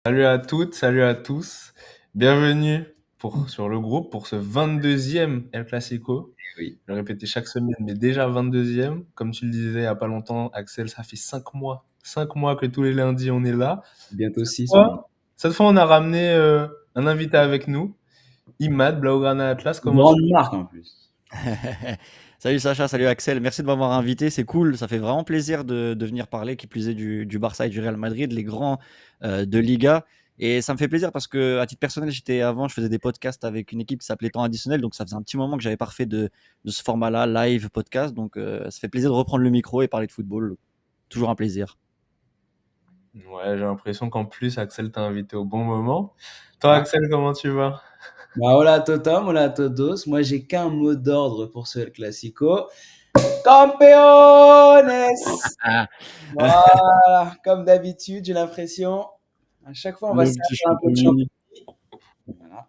Salut à toutes, salut à tous. Bienvenue sur le groupe pour ce 22e El Clasico. Oui, Je le répétais chaque semaine, mais déjà 22e. Comme tu le disais il y a pas longtemps, Axel, ça fait 5 mois. 5 mois que tous les lundis on est là. bientôt Cette 6 mois. fois, cette fois on a ramené un invité avec nous, Imad, Blaugrana Atlas. Comment tu Grande marque en plus. Salut Sacha, salut Axel, merci de m'avoir invité, c'est cool, ça fait vraiment plaisir de venir parler, qui plus est du Barça et du Real Madrid, les grands de Liga. Et ça me fait plaisir parce que à titre personnel, je faisais des podcasts avec une équipe qui s'appelait Temps Additionnel, donc ça faisait un petit moment que j'avais pas refait de ce format-là, live podcast, donc ça fait plaisir de reprendre le micro et parler de football, toujours un plaisir. Ouais, j'ai l'impression qu'en plus, Axel t'a invité au bon moment. Toi, Ah. Axel, comment tu vas? Bah, hola Totom, hola todos. Moi, j'ai qu'un mot d'ordre pour ce El Clasico. Campeones! Ah, Voilà, comme d'habitude, j'ai l'impression. À chaque fois, on va le se petit servir un peu de champion. champignon. Voilà.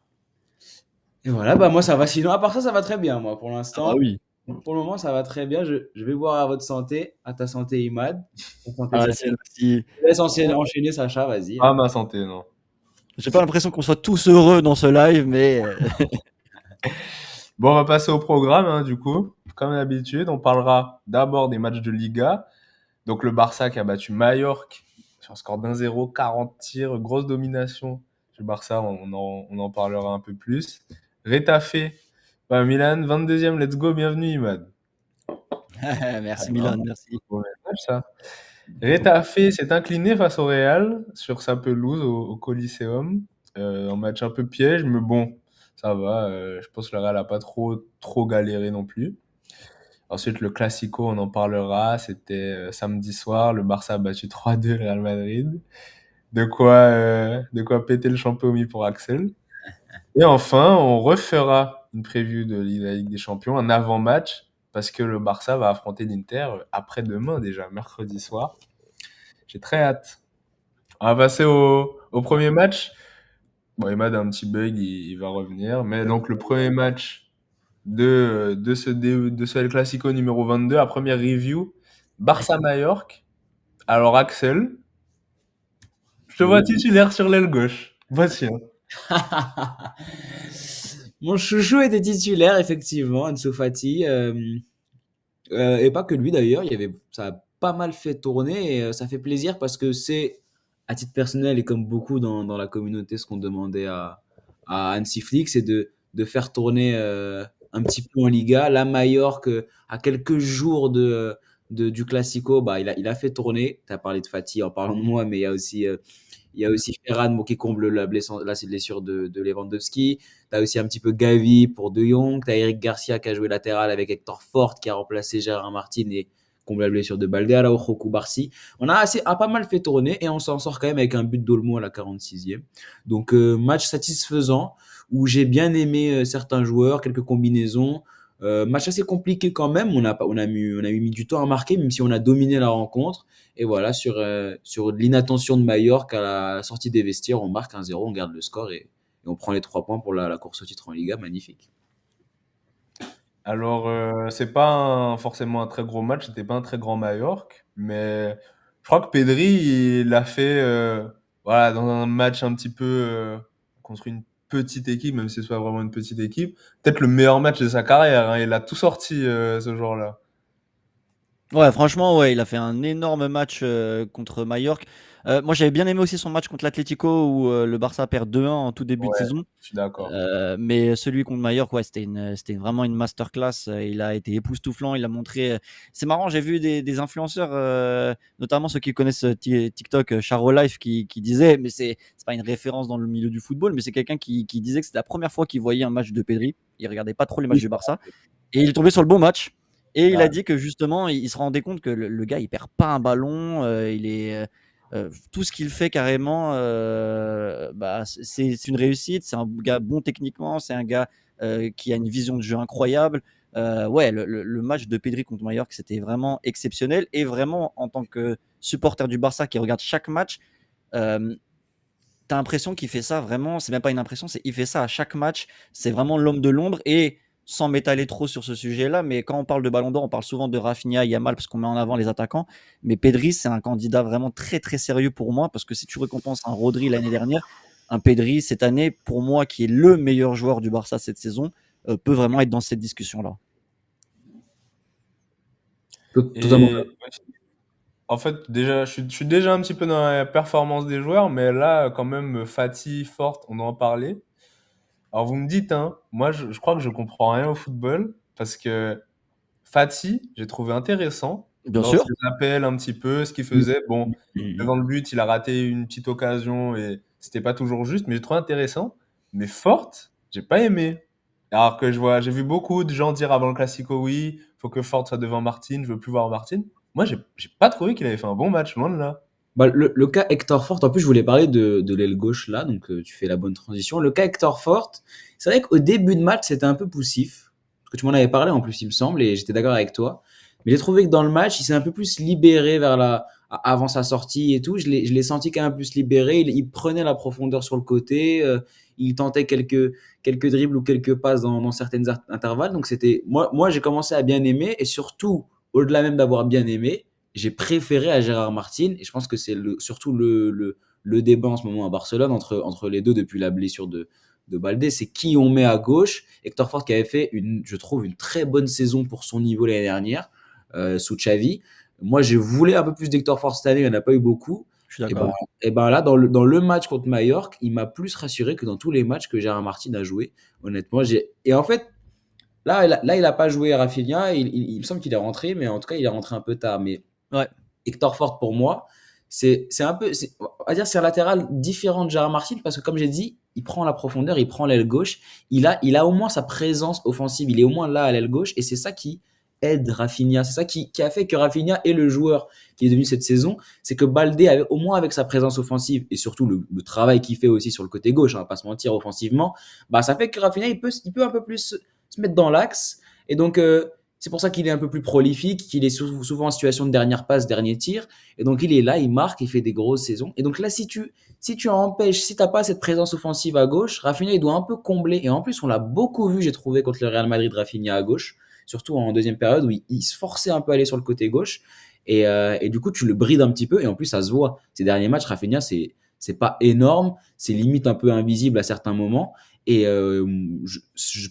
Et voilà, bah moi, ça va. Sinon, à part ça, ça va très bien, moi, pour Ah bah l'instant. oui. Pour le moment, ça va très bien. Je vais boire à votre santé, à ta santé, Imad. À ta santé, Ah, Sacha. c'est aussi. Je te laisse enchaîner, Sacha, vas-y, Ah, hein. ma santé, non. J'ai pas l'impression qu'on soit tous heureux dans ce live, mais Bon, on va passer au programme, hein, du coup. Comme d'habitude, on parlera d'abord des matchs de Liga. Donc le Barça qui a battu Mallorca sur un score d'1-0, 40 tirs, grosse domination du Barça, on en parlera un peu plus. Retafe, Milan, 22e, let's go, bienvenue Imad. merci Hein, Milan, merci. bon match, ça. Retafe s'est incliné face au Real sur sa pelouse au Coliseum. Un match un peu piège, mais bon, ça va. Je pense que le Real a pas trop galéré non plus. Ensuite, le Classico, on en parlera. C'était samedi soir. Le Barça a battu 3-2 le Real Madrid. De quoi péter le champion pour Axel. Et enfin, on refera une preview de la Ligue des Champions, un avant-match, parce que le Barça va affronter l'Inter après-demain déjà, mercredi soir. J'ai très hâte. On va passer au premier match. Bon, Emad a un petit bug, il va revenir. Mais donc, le premier match de ce El Clasico numéro 22, la première review, Barça-Mallorca. Alors, Axel, je te vois Oui. titulaire sur l'aile gauche. Voici. Mon chouchou était titulaire, effectivement, Ansu Fati. Et pas que lui d'ailleurs, ça a pas mal fait tourner et ça fait plaisir parce que c'est, à titre personnel et comme beaucoup dans la communauté, ce qu'on demandait à Hansi Flick, c'est de faire tourner un petit peu en Liga. La Mallorca, à quelques jours du Classico, bah, il a fait tourner. Tu as parlé de Fati en parlant de moi, mais il y a aussi Ferran bon, qui comble la blessure de Lewandowski. Tu as aussi un petit peu Gavi pour De Jong. Tu as Eric Garcia qui a joué latéral avec Hector Fort qui a remplacé Gérard Martin et comble la blessure de Balde. Araujo Barcy. On a pas mal fait tourner et on s'en sort quand même avec un but d'Olmo à la 46e. Donc match satisfaisant où j'ai bien aimé certains joueurs, quelques combinaisons. Match assez compliqué quand même. On a mis du temps à marquer, même si on a dominé la rencontre. Et voilà, sur l'inattention de Mallorca à la sortie des vestiaires, on marque 1-0, on garde le score et on prend les 3 points pour la course au titre en Liga. Magnifique. Alors, c'est pas forcément un très gros match, c'était pas un très grand Mallorca, mais je crois que Pedri, il l'a fait voilà, dans un match un petit peu contre une petite équipe, même si c'est pas vraiment une petite équipe. Peut-être le meilleur match de sa carrière, hein. Il a tout sorti ce jour-là. Ouais, franchement, ouais, il a fait un énorme match contre Mallorca. Moi, j'avais bien aimé aussi son match contre l'Atlético où le Barça perd 2-1 en tout début de Ouais, saison. je suis d'accord. Mais celui contre Mallorca, ouais, c'était vraiment une masterclass. Il a été époustouflant. Il a montré. C'est marrant, j'ai vu des influenceurs, notamment ceux qui connaissent TikTok, Charo Life, qui disaient, mais c'est pas une référence dans le milieu du football, mais c'est quelqu'un qui disait que c'était la première fois qu'il voyait un match de Pedri. Il regardait pas trop les Oui, matchs du Barça. Et il est tombé sur le bon match. Et il Ouais. a dit que justement, il se rendait compte que le gars, il perd pas un ballon. Il est tout ce qu'il fait carrément, bah, c'est une réussite. C'est un gars bon techniquement. C'est un gars qui a une vision de jeu incroyable. Ouais, le match de Pedri contre Mallorca, c'était vraiment exceptionnel. Et vraiment, en tant que supporter du Barça qui regarde chaque match, euh, t'as l'impression qu'il fait ça vraiment. C'est même pas une impression, c'est il fait ça à chaque match. C'est vraiment l'homme de l'ombre. Et sans m'étaler trop sur ce sujet-là, mais quand on parle de Ballon d'Or, on parle souvent de Rafinha, Yamal, parce qu'on met en avant les attaquants. Mais Pedri, c'est un candidat vraiment très très sérieux pour moi, parce que si tu récompenses un Rodri l'année dernière, un Pedri cette année, pour moi, qui est le meilleur joueur du Barça cette saison, peut vraiment être dans cette discussion-là. Totalement. Et en fait, déjà, je suis déjà un petit peu dans la performance des joueurs, mais là, quand même, Fati, Forte, on en parlait. Alors, vous me dites, hein, moi, je crois que je comprends rien au football, parce que Fati, j'ai trouvé intéressant Bien dans sûr. ses appels un petit peu, ce qu'il faisait. Bon, Mhm. devant le but, il a raté une petite occasion et c'était pas toujours juste, mais j'ai trouvé intéressant. Mais Forte, j'ai pas aimé. Alors que j'ai vu beaucoup de gens dire avant le Classico, oui, faut que Forte soit devant Martin, je veux plus voir Martin. Moi, j'ai pas trouvé qu'il avait fait un bon match, loin de là. Bah, le cas Hector Fort, en plus, je voulais parler de l'aile gauche là, donc tu fais la bonne transition. Le cas Hector Fort, c'est vrai qu'au début de match, c'était un peu poussif. Parce que tu m'en avais parlé en plus, il me semble, et j'étais d'accord avec toi. Mais j'ai trouvé que dans le match, il s'est un peu plus libéré avant sa sortie et tout. Je l'ai senti quand même plus libéré. Il prenait la profondeur sur le côté. Il tentait quelques dribbles ou quelques passes dans certaines intervalles. Donc moi, j'ai commencé à bien aimer, et surtout, au-delà même d'avoir bien aimé, j'ai préféré à Gérard Martin, et je pense que c'est surtout le débat en ce moment à Barcelone entre les deux depuis la blessure de Baldé, c'est qui on met à gauche. Hector Fort qui avait fait, je trouve, une très bonne saison pour son niveau l'année dernière, sous Xavi. Moi, je voulais un peu plus d'Hector Fort cette année, il n'y en a pas eu beaucoup. Je suis Et d'accord. ben, et ben là, dans le match contre Mallorca, il m'a plus rassuré que dans tous les matchs que Gérard Martin a joué, honnêtement. Et en fait, là, il a pas joué Rafinha. Il me semble qu'il est rentré, mais en tout cas, il est rentré un peu tard. Mais Ouais. Hector Fort, pour moi, c'est un peu, on va dire, c'est un latéral différent de Gérard Martin parce que, comme j'ai dit, il prend la profondeur, il prend l'aile gauche. Il a au moins sa présence offensive. Il est au moins là à l'aile gauche, et c'est ça qui aide Rafinha. C'est ça qui a fait que Rafinha est le joueur qui est devenu cette saison. C'est que Baldé, au moins avec sa présence offensive et surtout le travail qu'il fait aussi sur le côté gauche, on va pas se mentir, offensivement, bah, ça fait que Rafinha, il peut un peu plus se mettre dans l'axe. Et donc, c'est pour ça qu'il est un peu plus prolifique, qu'il est souvent en situation de dernière passe, dernier tir. Et donc, il est là, il marque, il fait des grosses saisons. Et donc là, si tu empêches, si tu n'as pas cette présence offensive à gauche, Rafinha, il doit un peu combler. Et en plus, on l'a beaucoup vu, j'ai trouvé, contre le Real Madrid, Rafinha à gauche, surtout en deuxième période où il se forçait un peu à aller sur le côté gauche. Et du coup, tu le brides un petit peu. Et en plus, ça se voit. Ces derniers matchs, Rafinha, c'est pas énorme, c'est limite un peu invisible à certains moments. Et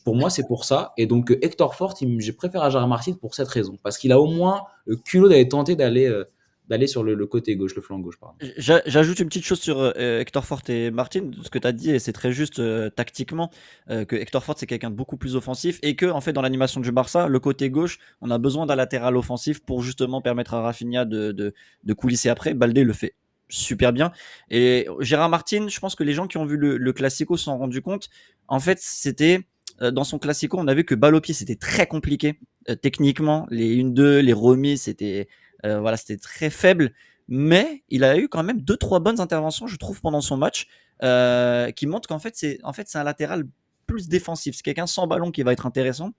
pour moi, c'est pour ça. Et donc, Hector Fort, je préfère à Gérard Martin pour cette raison. Parce qu'il a au moins le culot d'aller tenter d'aller sur le côté gauche, le flanc gauche, pardon. J'ajoute une petite chose sur Hector Fort et Martin, ce que tu as dit, et c'est très juste tactiquement, que Hector Fort c'est quelqu'un de beaucoup plus offensif, et que en fait dans l'animation du Barça, le côté gauche, on a besoin d'un latéral offensif pour justement permettre à Rafinha de coulisser après. Baldé le fait super bien. Et Gérard Martin, je pense que les gens qui ont vu le Classico se sont rendus compte, en fait c'était dans son Classico, on a vu que balle au pied c'était très compliqué techniquement, les 1-2, les remises voilà, c'était très faible, mais il a eu quand même 2-3 bonnes interventions, je trouve, pendant son match, qui montrent qu'en fait, c'est un latéral plus défensif. C'est quelqu'un sans ballon qui va être intéressant,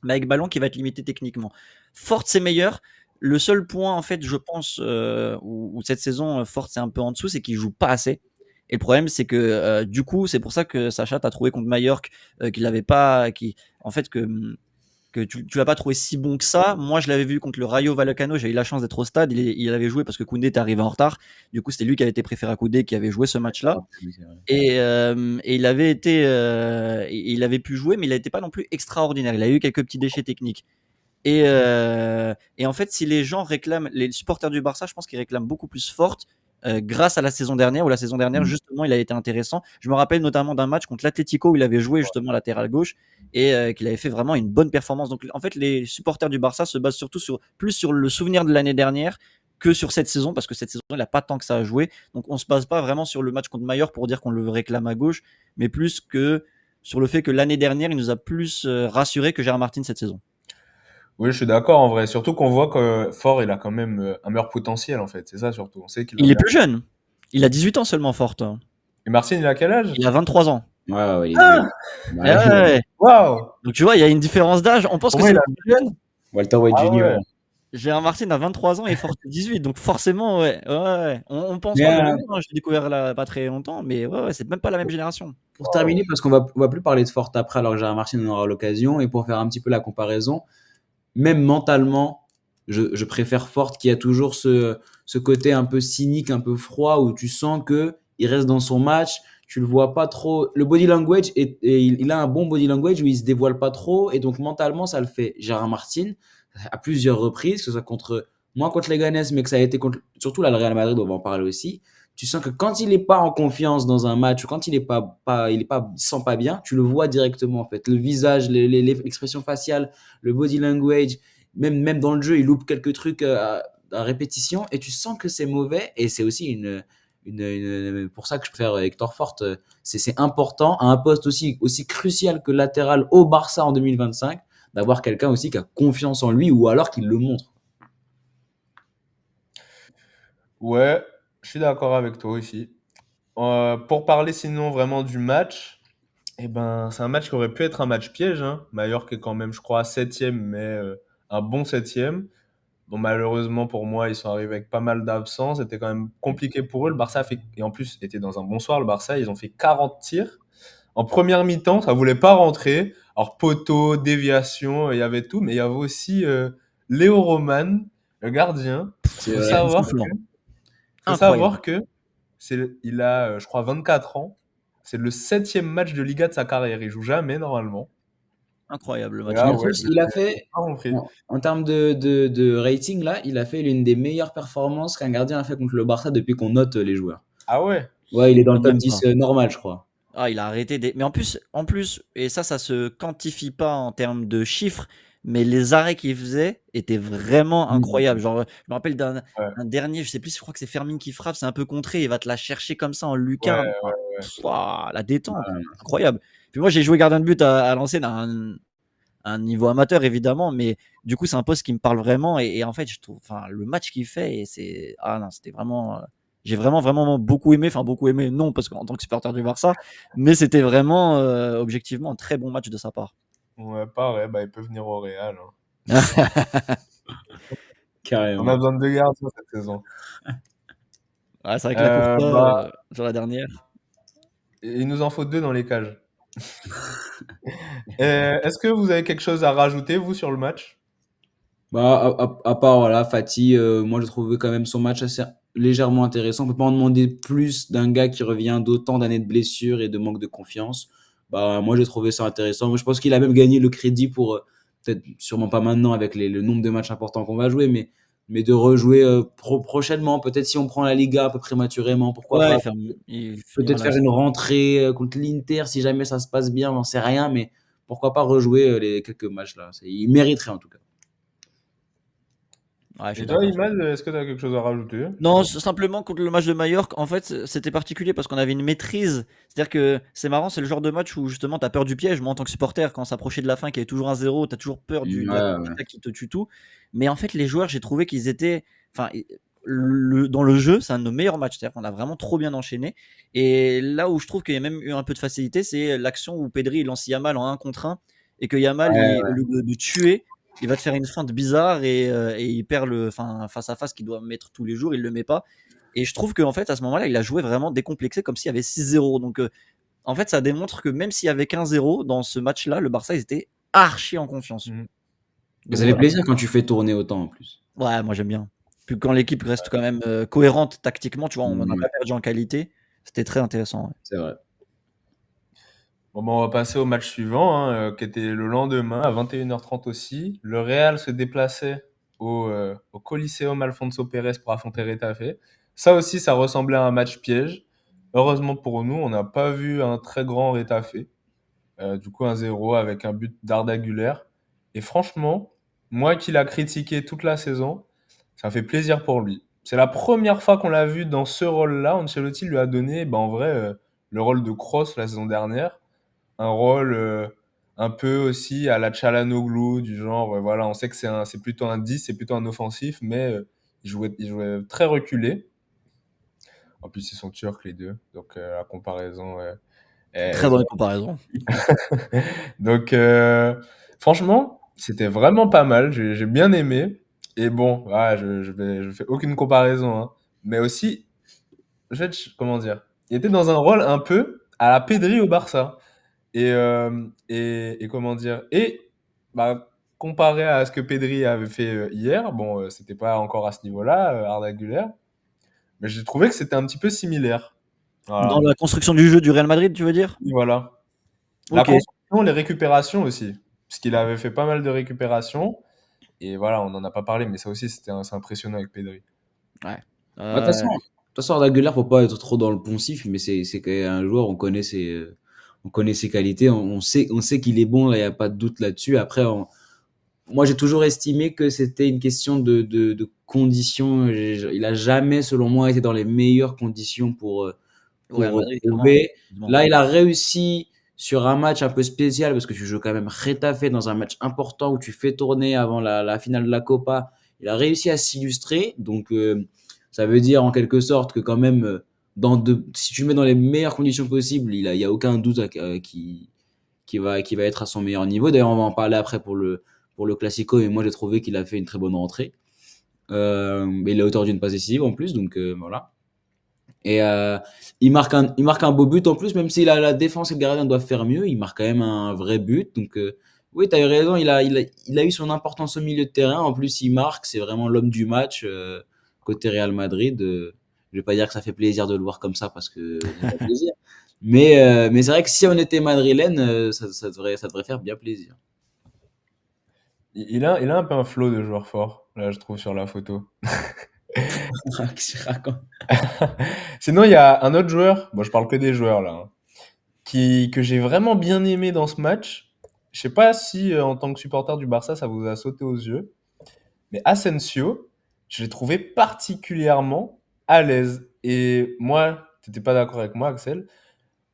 mais avec ballon qui va être limité techniquement. Forte, c'est meilleur. Le seul point, en fait, je pense, où cette saison, Forte, c'est un peu en dessous, c'est qu'il joue pas assez. Et le problème, c'est que du coup, c'est pour ça que Sacha t'a trouvé contre Mallorca qu'il n'avait pas, en fait, que tu l'as pas trouvé si bon que ça. Moi, je l'avais vu contre le Rayo Vallecano. J'ai eu la chance d'être au stade. Il avait joué parce que Koundé était arrivé en retard. Du coup, c'était lui qui avait été préféré à Koundé, qui avait joué ce match-là. Et il avait pu jouer, mais il n'était pas non plus extraordinaire. Il a eu quelques petits déchets techniques. Et en fait, si les gens réclament, les supporters du Barça, je pense qu'ils réclament beaucoup plus Forte grâce à la saison dernière, où la saison dernière, justement, il a été intéressant. Je me rappelle notamment d'un match contre l'Atlético où il avait joué justement latéral gauche et qu'il avait fait vraiment une bonne performance. Donc, en fait, les supporters du Barça se basent surtout plus sur le souvenir de l'année dernière que sur cette saison, parce que cette saison, il n'a pas tant que ça à jouer. Donc, on ne se base pas vraiment sur le match contre Mallorca pour dire qu'on le réclame à gauche, mais plus que sur le fait que l'année dernière, il nous a plus rassuré que Gérard Martin cette saison. Oui, je suis d'accord en vrai. Surtout qu'on voit que Fort, il a quand même un meilleur potentiel en fait. C'est ça surtout. On sait qu'il a un Il est meilleur. plus jeune. Il a 18 ans seulement, Forte. Et Martin, il a quel âge? Il a 23 ans. Ouais, ouais, il est Ah, vieux. Eh Ouais. ouais. waouh! Donc tu vois, il y a une différence d'âge. On pense Pour que moi, c'est il le a. plus jeune. Walter White Ah Jr. ouais. Gérard Martin a 23 ans et Forte 18, donc forcément, ouais, ouais, ouais. On pense Mais pas le même, hein, je l'ai découvert là pas très longtemps, mais ouais, ouais, c'est même pas la même génération. pour terminer, parce on va plus parler de Forte après, alors que Gérard Martin en aura l'occasion, et pour faire un petit peu la comparaison, même mentalement, je préfère Forte qui a toujours ce côté un peu cynique, un peu froid, où tu sens que il reste dans son match, tu le vois pas trop. Le body language, et il a un bon body language où il se dévoile pas trop, et donc mentalement, ça le fait. Gérard Martin, à plusieurs reprises, que ce soit moins contre les Leganés, mais que ça a été surtout là, le Real Madrid, on va en parler aussi. Tu sens que quand il est pas en confiance dans un match, ou quand il se sent pas bien, tu le vois directement, en fait. Le visage, l'expression faciale, le body language, même dans le jeu, il loupe quelques trucs à répétition et tu sens que c'est mauvais. Et c'est aussi pour ça que je préfère Hector Forte. C'est important à un poste aussi crucial que latéral au Barça en 2025 d'avoir quelqu'un aussi qui a confiance en lui ou alors qu'il le montre. Ouais, je suis d'accord avec toi aussi. Pour parler sinon vraiment du match, eh ben, c'est un match qui aurait pu être un match piège, hein. Mallorca est quand même, je crois, septième, mais un bon septième. Bon, malheureusement pour moi, ils sont arrivés avec pas mal d'absents. C'était quand même compliqué pour eux. Le Barça a fait, et en plus, était dans un bon soir, le Barça. Ils ont fait 40 tirs. En première mi-temps, ça voulait pas rentrer. Alors, poteau, déviation, il y avait tout. Mais il y avait aussi Léo Roman, le gardien. C'est Faut vrai. savoir que, Époustouflant, faut incroyable, savoir que il a, je crois, 24 ans. C'est le septième match de Liga de sa carrière. Il joue jamais, normalement. incroyable le Et match là, qu'il En a fait. ouais, plus, il a fait, pas compris. en termes de rating, là, il a fait l'une des meilleures performances qu'un gardien a fait contre le Barça depuis qu'on note les joueurs. Ah ouais? Ouais, il est dans Ah, le top même pas. 10 normal, je crois. Ah, il a arrêté des mais en plus et ça se quantifie pas en termes de chiffres, mais les arrêts qu'il faisait étaient vraiment incroyables. Mm. Genre, je me rappelle d'un Ouais, un dernier, je sais plus, je crois que c'est Fermin qui frappe, c'est un peu contré, il va te la chercher comme ça en ouais, lucarne. Enfin, ouais. waouh, la détente, incroyable. Puis moi, j'ai joué gardien de but à l'ancienne à un niveau amateur évidemment, mais du coup, c'est un poste qui me parle vraiment et en fait, je trouve enfin le match qu'il fait et c'est ah non, c'était vraiment, j'ai vraiment, vraiment beaucoup aimé, enfin beaucoup aimé, non, parce qu'en tant que supporter du Barça, mais c'était vraiment, objectivement un très bon match de sa part. Ouais, pareil, bah, il peut venir au Real, hein. On a Carrément. besoin de 2 gardiens cette saison. Ouais, c'est vrai que la Courtois, Bah, sur la dernière. il nous en faut 2 dans les cages. Est-ce que vous avez quelque chose à rajouter, vous, sur le match? Bah, à part, voilà, Fati, moi, je trouvais quand même son match assez légèrement intéressant. On peut pas en demander plus d'un gars qui revient d'autant d'années de blessures et de manque de confiance. Bah, moi, j'ai trouvé ça intéressant. Moi, je pense qu'il a même gagné le crédit pour, peut-être sûrement pas maintenant avec le nombre de matchs importants qu'on va jouer, mais de rejouer prochainement. Peut-être si on prend la Liga un peu prématurément, pourquoi Ouais, pas. il finira Peut-être la faire une rentrée contre l'Inter si jamais ça se passe bien, j'en sais rien, mais pourquoi pas rejouer les quelques matchs là. Il mériterait en tout cas. ouais, je suis Et toi, d'accord. Imad, est-ce que tu as quelque chose à rajouter? Non, simplement contre le match de Majorque, en fait, c'était particulier parce qu'on avait une maîtrise. C'est-à-dire que c'est marrant, c'est le genre de match où justement tu as peur du piège. Moi, en tant que supporter, quand on s'approchait de la fin, qu'il y avait toujours un 0, tu as toujours peur de la Ouais, ouais. contre-attaque qui te tue tout. Mais en fait, les joueurs, j'ai trouvé qu'ils étaient. Enfin, dans le jeu, c'est un de nos meilleurs matchs. C'est-à-dire qu'on a vraiment trop bien enchaîné. Et là où je trouve qu'il y a même eu un peu de facilité, c'est l'action où Pedri il lance Yamal en 1 contre 1 et que Yamal, Ouais, au lieu de tuer, il va te faire une feinte bizarre et il perd le face à face qu'il doit mettre tous les jours, il le met pas. Et je trouve qu'en fait, à ce moment-là, il a joué vraiment décomplexé comme s'il y avait 6-0. Donc, en fait, ça démontre que même s'il y avait 15-0 dans ce match-là, le Barça, ils étaient archi en confiance. Mmh. et Donc ça fait voilà. plaisir quand tu fais tourner autant en plus. Ouais, moi j'aime bien. Puis quand l'équipe reste quand même cohérente tactiquement, tu vois, on n'a Ouais, pas perdu en qualité. C'était très intéressant. Ouais. c'est vrai. Bon, bah, on va passer au match suivant, hein, qui était le lendemain à 21h30 aussi. Le Real se déplaçait au Coliseum Alfonso Pérez pour affronter Retafe. Ça aussi, ça ressemblait à un match piège. Heureusement pour nous, on n'a pas vu un très grand Retafe. Du coup, 1-0 avec un but d'Arda Güler. Et franchement, moi qui l'a critiqué toute la saison, ça fait plaisir pour lui. C'est la première fois qu'on l'a vu dans ce rôle-là. Ancelotti lui a donné, bah, en vrai, le rôle de Kroos la saison dernière. Un rôle un peu aussi à la Çalhanoğlu, du genre, voilà, on sait que c'est plutôt un 10, c'est plutôt un offensif, mais il jouait très reculé. En plus, ils sont turcs les deux, donc la comparaison Très est bonne comparaison. donc franchement, c'était vraiment pas mal, j'ai bien aimé. Et bon, voilà, je fais aucune comparaison, hein. Mais aussi, comment dire, il était dans un rôle un peu à la Pedri au Barça. Et comment dire, et bah, comparé à ce que Pedri avait fait hier, bon, c'était pas encore à ce niveau-là, Arda Güler, mais j'ai trouvé que c'était un petit peu similaire. Dans Voilà. la construction du jeu du Real Madrid, tu veux dire? Et voilà. La Ok. construction, les récupérations aussi. Parce qu'il avait fait pas mal de récupérations. Et voilà, on n'en a pas parlé, mais ça aussi, c'est impressionnant avec Pedri. Ouais. Bah, de toute façon, Arda Güler, faut pas être trop dans le poncif, mais c'est quand même un joueur, on connaît ses qualités, on sait qu'il est bon, là, il n'y a pas de doute là-dessus. Après, moi, j'ai toujours estimé que c'était une question de conditions. Il a jamais, selon moi, été dans les meilleures conditions Au Real pour Madrid, clairement. prouver. Effectivement. Là, il a réussi sur un match un peu spécial parce que tu joues quand même Getafe dans un match important où tu fais tourner avant la finale de la Copa. Il a réussi à s'illustrer. Donc, ça veut dire en quelque sorte que quand même, si tu le mets dans les meilleures conditions possibles, il y a aucun doute qui va être à son meilleur niveau. D'ailleurs, on va en parler après pour le Classico, mais moi j'ai trouvé qu'il a fait une très bonne rentrée. Il est auteur d'une passe décisive en plus, donc voilà. Et il marque un beau but en plus, même si la défense et le gardien doivent faire mieux, il marque quand même un vrai but. Donc oui, tu as eu raison, il a eu son importance au milieu de terrain. En plus, il marque, c'est vraiment l'homme du match côté Real Madrid. Je vais pas dire que ça fait plaisir de le voir comme ça parce que ça fait pas plaisir. Mais c'est vrai que si on était madrilène, ça devrait faire bien plaisir. Il a un peu un flow de joueur fort, là, je trouve, sur la photo. Qu'est-ce qu'il raconte? Sinon, il y a un autre joueur, bon, je parle que des joueurs là, hein, que j'ai vraiment bien aimé dans ce match. Je sais pas si en tant que supporter du Barça, ça vous a sauté aux yeux, mais Asensio, je l'ai trouvé particulièrement à l'aise. Et moi, t'étais pas d'accord avec moi, Axel.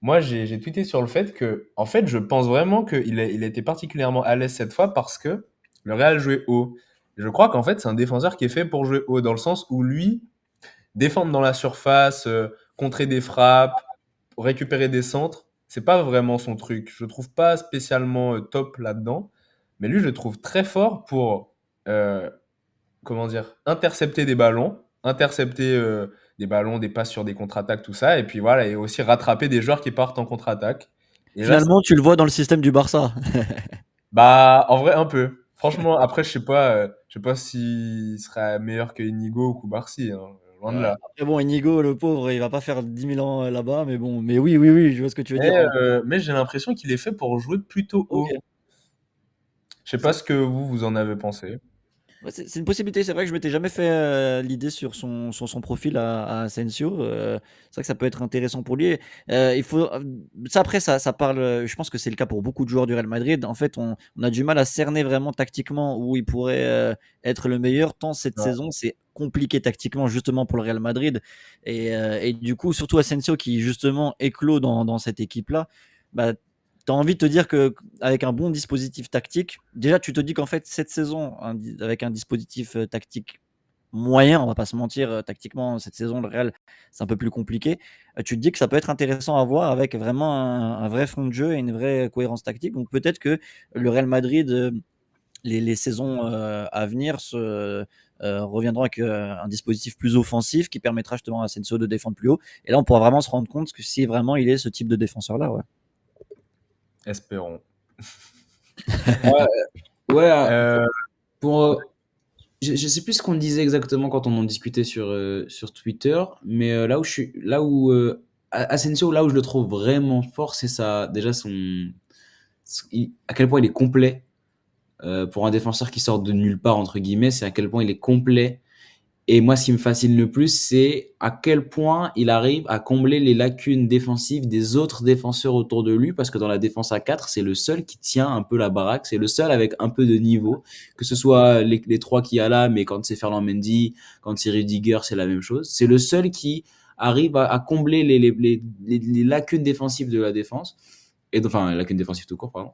Moi, j'ai tweeté sur le fait que, en fait, je pense vraiment qu'il a été particulièrement à l'aise cette fois parce que le Real jouait haut. Et je crois qu'en fait, c'est un défenseur qui est fait pour jouer haut, dans le sens où lui, défendre dans la surface, contrer des frappes, récupérer des centres, c'est pas vraiment son truc. Je le trouve pas spécialement top là-dedans, mais lui, je le trouve très fort pour, euh, comment dire, intercepter des ballons, des passes sur des contre-attaques, tout ça, et puis voilà, et aussi rattraper des joueurs qui partent en contre-attaque. Et là, Finalement, tu le vois dans le système du Barça. bah, en vrai, un peu. Franchement, après, je sais pas s'il serait meilleur que Inigo ou Koubarsi, hein, loin de Ouais. là. Après bon, Inigo, le pauvre, il va pas faire 10 000 ans là-bas, mais bon, mais oui, oui, oui, je vois ce que tu veux dire. Mais j'ai l'impression qu'il est fait pour jouer plutôt Ok. haut. Je sais pas ce que vous en avez pensé. Ouais, c'est une possibilité. C'est vrai que je m'étais jamais fait l'idée sur son profil à Asensio. C'est vrai que ça peut être intéressant pour lui. Il faut ça après ça parle. Je pense que c'est le cas pour beaucoup de joueurs du Real Madrid. En fait, on a du mal à cerner vraiment tactiquement où il pourrait être le meilleur. Tant cette Ouais. saison c'est compliqué tactiquement justement pour le Real Madrid et du coup surtout Asensio qui justement éclot dans cette équipe là. Bah, tu as envie de te dire que avec un bon dispositif tactique, déjà tu te dis qu'en fait cette saison, avec un dispositif tactique moyen, on va pas se mentir, tactiquement cette saison le Real c'est un peu plus compliqué. Tu te dis que ça peut être intéressant à voir avec vraiment un vrai fond de jeu et une vraie cohérence tactique. Donc peut-être que le Real Madrid, les saisons à venir reviendront avec un dispositif plus offensif qui permettra justement à Asensio de défendre plus haut. Et là on pourra vraiment se rendre compte que si vraiment il est ce type de défenseur là, ouais. Espérons. Ouais, ouais, Euh, pour, je sais plus ce qu'on disait exactement quand on en discutait sur Twitter, mais Asensio, là où je le trouve vraiment fort, c'est déjà à quel point il est complet. Pour un défenseur qui sort de nulle part, entre guillemets, c'est à quel point il est complet. Et moi, ce qui me fascine le plus, c'est à quel point il arrive à combler les lacunes défensives des autres défenseurs autour de lui, parce que dans la défense à 4, c'est le seul qui tient un peu la baraque, c'est le seul avec un peu de niveau, que ce soit les trois qu'il y a là, mais quand c'est Ferland Mendy, quand c'est Rudiger, c'est la même chose. C'est le seul qui arrive à combler les lacunes défensives de la défense, et enfin, lacunes défensives tout court, pardon.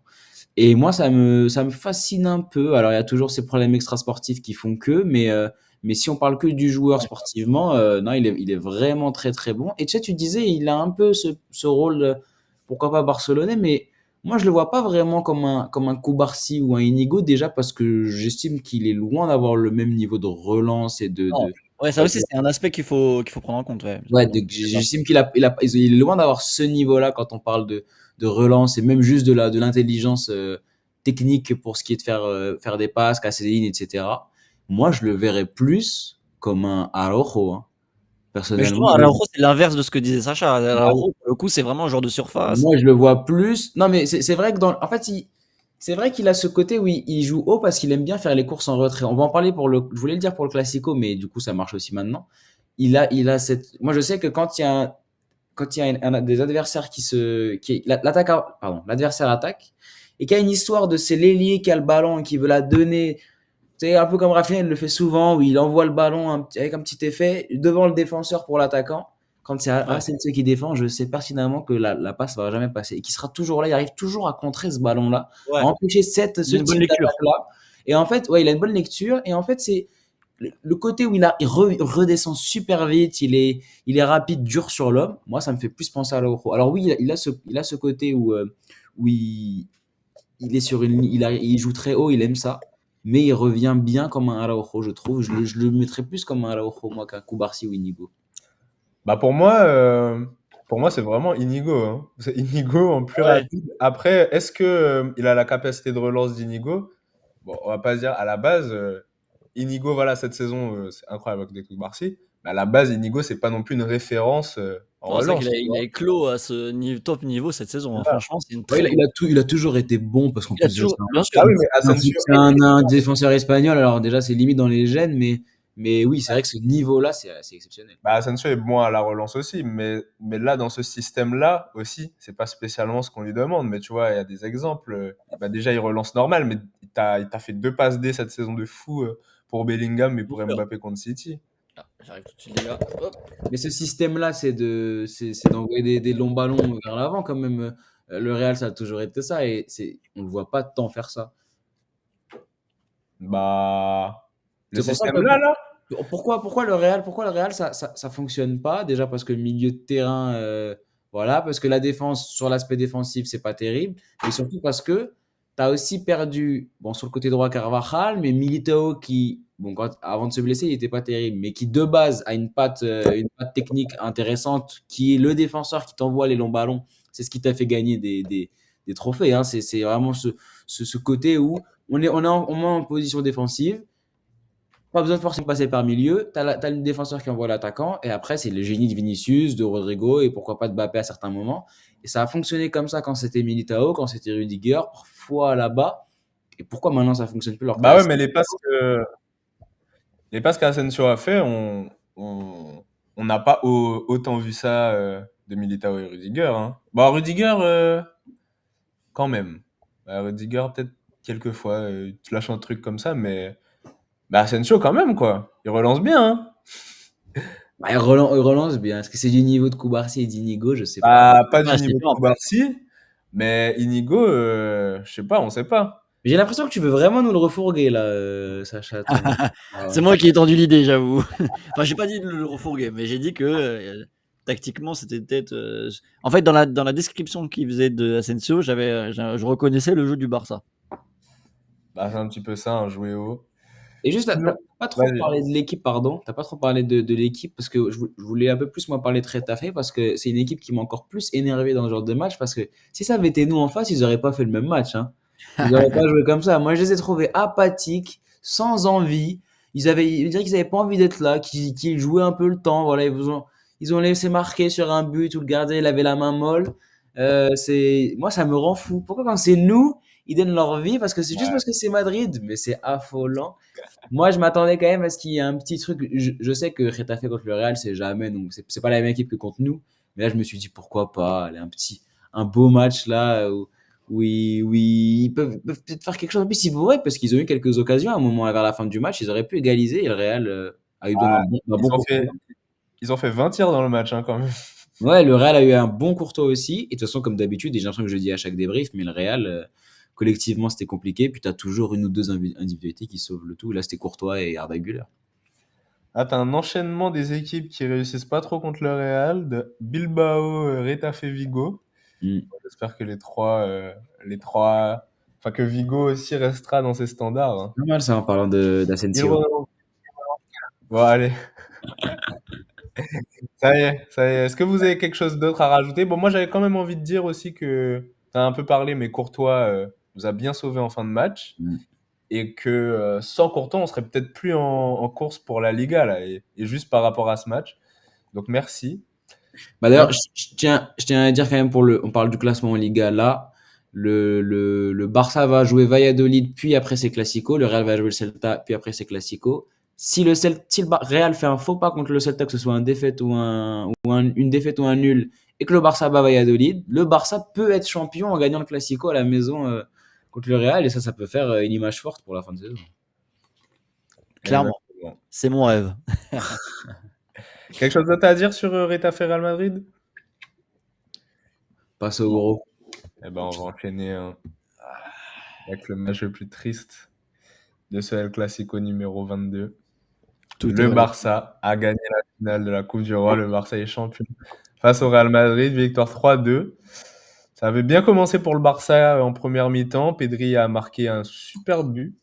Et moi, ça me fascine un peu. Alors, il y a toujours ces problèmes extrasportifs qui font que, mais si on parle que du joueur sportivement, non, il est vraiment très très bon. Et tu sais, tu disais, il a un peu ce rôle, pourquoi pas barcelonais, mais Moi, je le vois pas vraiment comme un Koubarsi ou un Inigo, déjà parce que j'estime qu'il est loin d'avoir le même niveau de relance et Non. Ouais, ça aussi, c'est un aspect qu'il faut prendre en compte. Ouais. ouais, Donc, j'estime il est loin d'avoir ce niveau-là quand on parle de relance et même juste de l'intelligence technique pour ce qui est de faire des passes, casser des lignes, etc. Moi, je le verrais plus comme un Araujo, hein. mais Personnellement, justement, Araujo, c'est l'inverse de ce que disait Sacha. Araujo, pour le coup, c'est vraiment un joueur de surface. moi, je le vois plus. Non, mais c'est vrai que en fait, c'est vrai qu'il a ce côté où il joue haut parce qu'il aime bien faire les courses en retrait. On va en parler je voulais le dire pour le Classico, mais du coup, ça marche aussi maintenant. Moi, je sais que quand il y a des adversaires l'adversaire attaque et qu'il y a une histoire de c'est l'ailier qui a le ballon et qui veut la donner. C'est un peu comme Rafinha, il le fait souvent, où il envoie le ballon avec un petit effet devant le défenseur pour l'attaquant. Quand c'est Ouais. Asensio qui défend, je sais pertinemment que la passe va jamais passer et qu'il sera toujours là. Il arrive toujours à contrer ce ballon-là, à Ouais. empêcher Il ce a une bonne type lecture. d'attaque-là. Et en fait, ouais, il a une bonne lecture. Et en fait, c'est le côté où redescend super vite, il est rapide, dur sur l'homme. Moi, ça me fait plus penser à l'Euro. Alors oui, il a ce côté où il est sur il joue très haut, il aime ça, mais il revient bien comme un Araujo, je trouve. Je le mettrais plus comme un Araujo, moi, qu'un Koubarsi ou Inigo. Bah pour moi c'est vraiment Inigo, hein. C'est Inigo en plus Ouais. rapide. Après, est-ce que il a la capacité de relance d'Inigo? Bon, on va pas se dire à la base, Inigo, voilà, cette saison, c'est incroyable avec des coups de Barcy. Mais à la base, Inigo, c'est pas non plus une référence en Non, c'est vrai qu'il relance, a, tu il a vois. éclos à ce top niveau cette saison, hein. Franchement, c'est une Ouais, très grosse. il a toujours été bon, parce qu'en Il a plus, déjà, toujours, bien Ah sûr. oui, mais Asensio un défenseur espagnol, alors déjà, c'est limite dans les gènes, mais oui, c'est vrai que ce niveau-là, c'est exceptionnel. bah, Asensio est bon à la relance aussi, mais là, dans ce système-là aussi, c'est pas spécialement ce qu'on lui demande. Mais tu vois, il y a des exemples. Bah, déjà, il relance normal, mais il t'a fait 2 passes D cette saison de fou pour Bellingham et Bien pour sûr. Mbappé contre City. Ah, j'arrive tout de suite, les gars. Hop. Mais ce système-là, c'est d'envoyer des longs ballons vers l'avant, quand même. Le Real, ça a toujours été ça, et on ne voit pas tant faire ça. Bah, le C'est pour ça que système-là, là, pourquoi le Real ça fonctionne pas? Déjà parce que le milieu de terrain, voilà, parce que la défense, sur l'aspect défensif, c'est pas terrible, mais surtout parce que tu as aussi perdu, bon, sur le côté droit, Carvajal, mais Militao qui, bon, avant de se blesser, il était pas terrible, mais qui de base a une patte technique intéressante, qui est le défenseur qui t'envoie les longs ballons. C'est ce qui t'a fait gagner des trophées, hein. C'est vraiment ce côté où on met en position défensive. Pas besoin de forcément passer par milieu. T'as le défenseur qui envoie l'attaquant. Et après, c'est le génie de Vinicius, de Rodrigo et pourquoi pas de Mbappé à certains moments. Et ça a fonctionné comme ça quand c'était Militao, quand c'était Rudiger, parfois là-bas. Et pourquoi maintenant ça fonctionne plus alors que bah t'as ouais, mais les passes qu'Asensio a fait, on n'a pas autant vu ça de Militao et Rudiger, hein. Bah, Rudiger, quand même. Bah, Rudiger, peut-être quelques fois, tu lâches un truc comme ça, mais bah, Asensio, quand même, quoi. Il relance bien, hein. bah, il relance bien. Est-ce que c'est du niveau de Koubarsi et d'Inigo? Je sais pas. Bah, pas du Ouais, c'est niveau de énorme. Cubarsí, mais Inigo, je sais pas, on sait pas. Mais j'ai l'impression que tu veux vraiment nous le refourguer là, Sacha. C'est moi qui ai tendu l'idée, j'avoue. Enfin, j'ai pas dit de le refourguer, mais j'ai dit que tactiquement, c'était peut-être. En fait, dans la description qu'il faisait de Asensio, je reconnaissais le jeu du Barça. Bah, c'est un petit peu ça, un jouer haut. Et juste, Sinon, t'as pas trop vas-y. parlé de l'équipe, pardon. T'as pas trop parlé de l'équipe parce que je voulais un peu plus, moi, parler de Retafe parce que c'est une équipe qui m'a encore plus énervé dans ce genre de match parce que si ça avait été nous en face, ils auraient pas fait le même match, hein. Ils auraient pas joué comme ça. Moi, je les ai trouvés apathiques, sans envie. On dirait qu'ils avaient pas envie d'être là, qu'ils jouaient un peu le temps. Voilà, ils ont laissé marquer sur un but où le gardien, il avait la main molle. Moi, ça me rend fou. Pourquoi quand c'est nous, ils donnent leur vie? Parce que c'est juste Ouais. parce que c'est Madrid, mais c'est affolant. Moi, je m'attendais quand même à ce qu'il y ait un petit truc. Je sais que Retafe contre le Real, c'est jamais, donc c'est pas la même équipe que contre nous. Mais là, je me suis dit pourquoi pas, aller un beau match là où ils peuvent peut-être faire quelque chose. En plus, ils pourraient parce qu'ils ont eu quelques occasions à un moment vers la fin du match, ils auraient pu égaliser et le Real a eu besoin Ah, d'un ils bon ont Courtois. fait, ils ont fait 20 tirs dans le match, hein, quand même. Ouais, le Real a eu un bon Courtois aussi. Et de toute façon, comme d'habitude, et j'ai l'impression que je le dis à chaque débrief, mais le Real, collectivement, c'était compliqué. Puis tu as toujours une ou deux individualités qui sauvent le tout. Là, c'était Courtois et Arda Güler. Ah, t'as un enchaînement des équipes qui réussissent pas trop contre le Real, de Bilbao, Retafe, Vigo. Mm. J'espère que enfin que Vigo aussi restera dans ses standards. Hein. Pas mal ça en parlant Il d'Asensio. re- Bon, allez, ça y est, ça y est. Est-ce que vous avez quelque chose d'autre à rajouter? Bon, moi, j'avais quand même envie de dire aussi que tu as un peu parlé, mais Courtois nous a bien sauvés en fin de match. Mm. Et que sans Courtois, on serait peut-être plus en course pour la Liga, là, et juste par rapport à ce match. Donc, merci. Bah Et d'ailleurs, je tiens à dire quand même on parle du classement en Liga là. Le Barça va jouer Valladolid, puis après c'est Classico. Le Real va jouer le Celta, puis après c'est Classico. Si le Real fait un faux pas contre le Celta, que ce soit une défaite ou un nul, et que le Barça bat Valladolid, le Barça peut être champion en gagnant le Classico à la maison contre le Real, et ça peut faire une image forte pour la fin de saison. Clairement, exactement. c'est mon rêve. Quelque chose d'autre à dire sur Retafe Real Madrid? Passe au gros. Eh ben, on va enchaîner avec le match le plus triste de ce El Clasico numéro 22. Tout est Le vrai. Barça a gagné la finale de la Coupe du Roi. Le Barça est champion face au Real Madrid, victoire 3-2. Ça avait bien commencé pour le Barça en première mi-temps. Pedri a marqué un super but.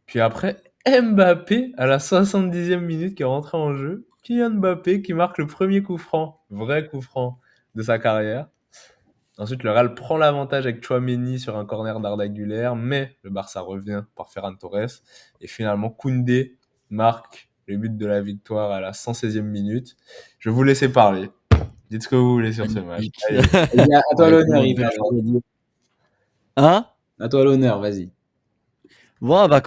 Puis après, Mbappé à la 70e minute qui est rentré en jeu. Kylian Mbappé qui marque le premier coup franc, vrai coup franc de sa carrière. Ensuite, le Real prend l'avantage avec Tchouaméni sur un corner d'Arda Güler, mais le Barça revient par Ferran Torres. Et finalement, Koundé marque le but de la victoire à la 116e minute. Je vais vous laisser parler. Dites ce que vous voulez sur ce match. Magnifique. Allez, Vas-y, à toi allez, tout le l'honneur, monde Yves. parle. Hein? À toi l'honneur, vas-y. Ouais, bah,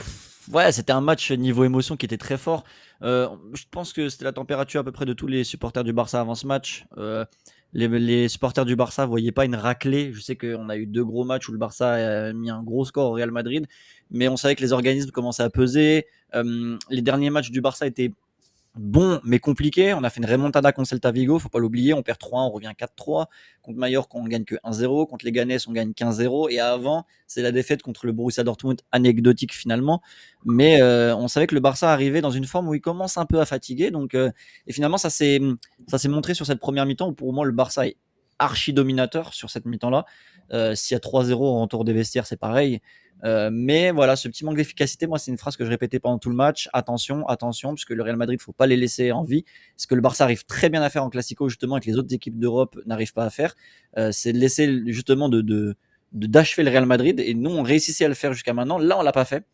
ouais, c'était un match niveau émotion qui était très fort. Je pense que c'était la température à peu près de tous les supporters du Barça avant ce match. Les supporters du Barça voyaient pas une raclée. Je sais qu'on a eu 2 gros matchs où le Barça a mis un gros score au Real Madrid, mais on savait que les organismes commençaient à peser. Les derniers matchs du Barça étaient bon, mais compliqué. On a fait une remontada contre Celta Vigo, faut pas l'oublier. On perd 3-1, on revient 4-3. Contre Mallorca, on gagne que 1-0. Contre les Ganes, on gagne 15-0. Et avant, c'est la défaite contre le Borussia Dortmund, anecdotique finalement. Mais on savait que le Barça arrivait dans une forme où il commence un peu à fatiguer. Donc, et finalement, ça s'est montré sur cette première mi-temps où pour moi, le Barça est archi dominateur sur cette mi-temps-là. S'il y a 3-0 en retour des vestiaires, c'est pareil. Mais voilà, ce petit manque d'efficacité, moi, c'est une phrase que je répétais pendant tout le match. Attention, attention, parce que le Real Madrid, faut pas les laisser en vie. Ce que le Barça arrive très bien à faire en Classico, justement, et que les autres équipes d'Europe n'arrivent pas à faire, c'est de laisser justement d'achever le Real Madrid. Et nous, on réussissait à le faire jusqu'à maintenant. Là, on l'a pas fait.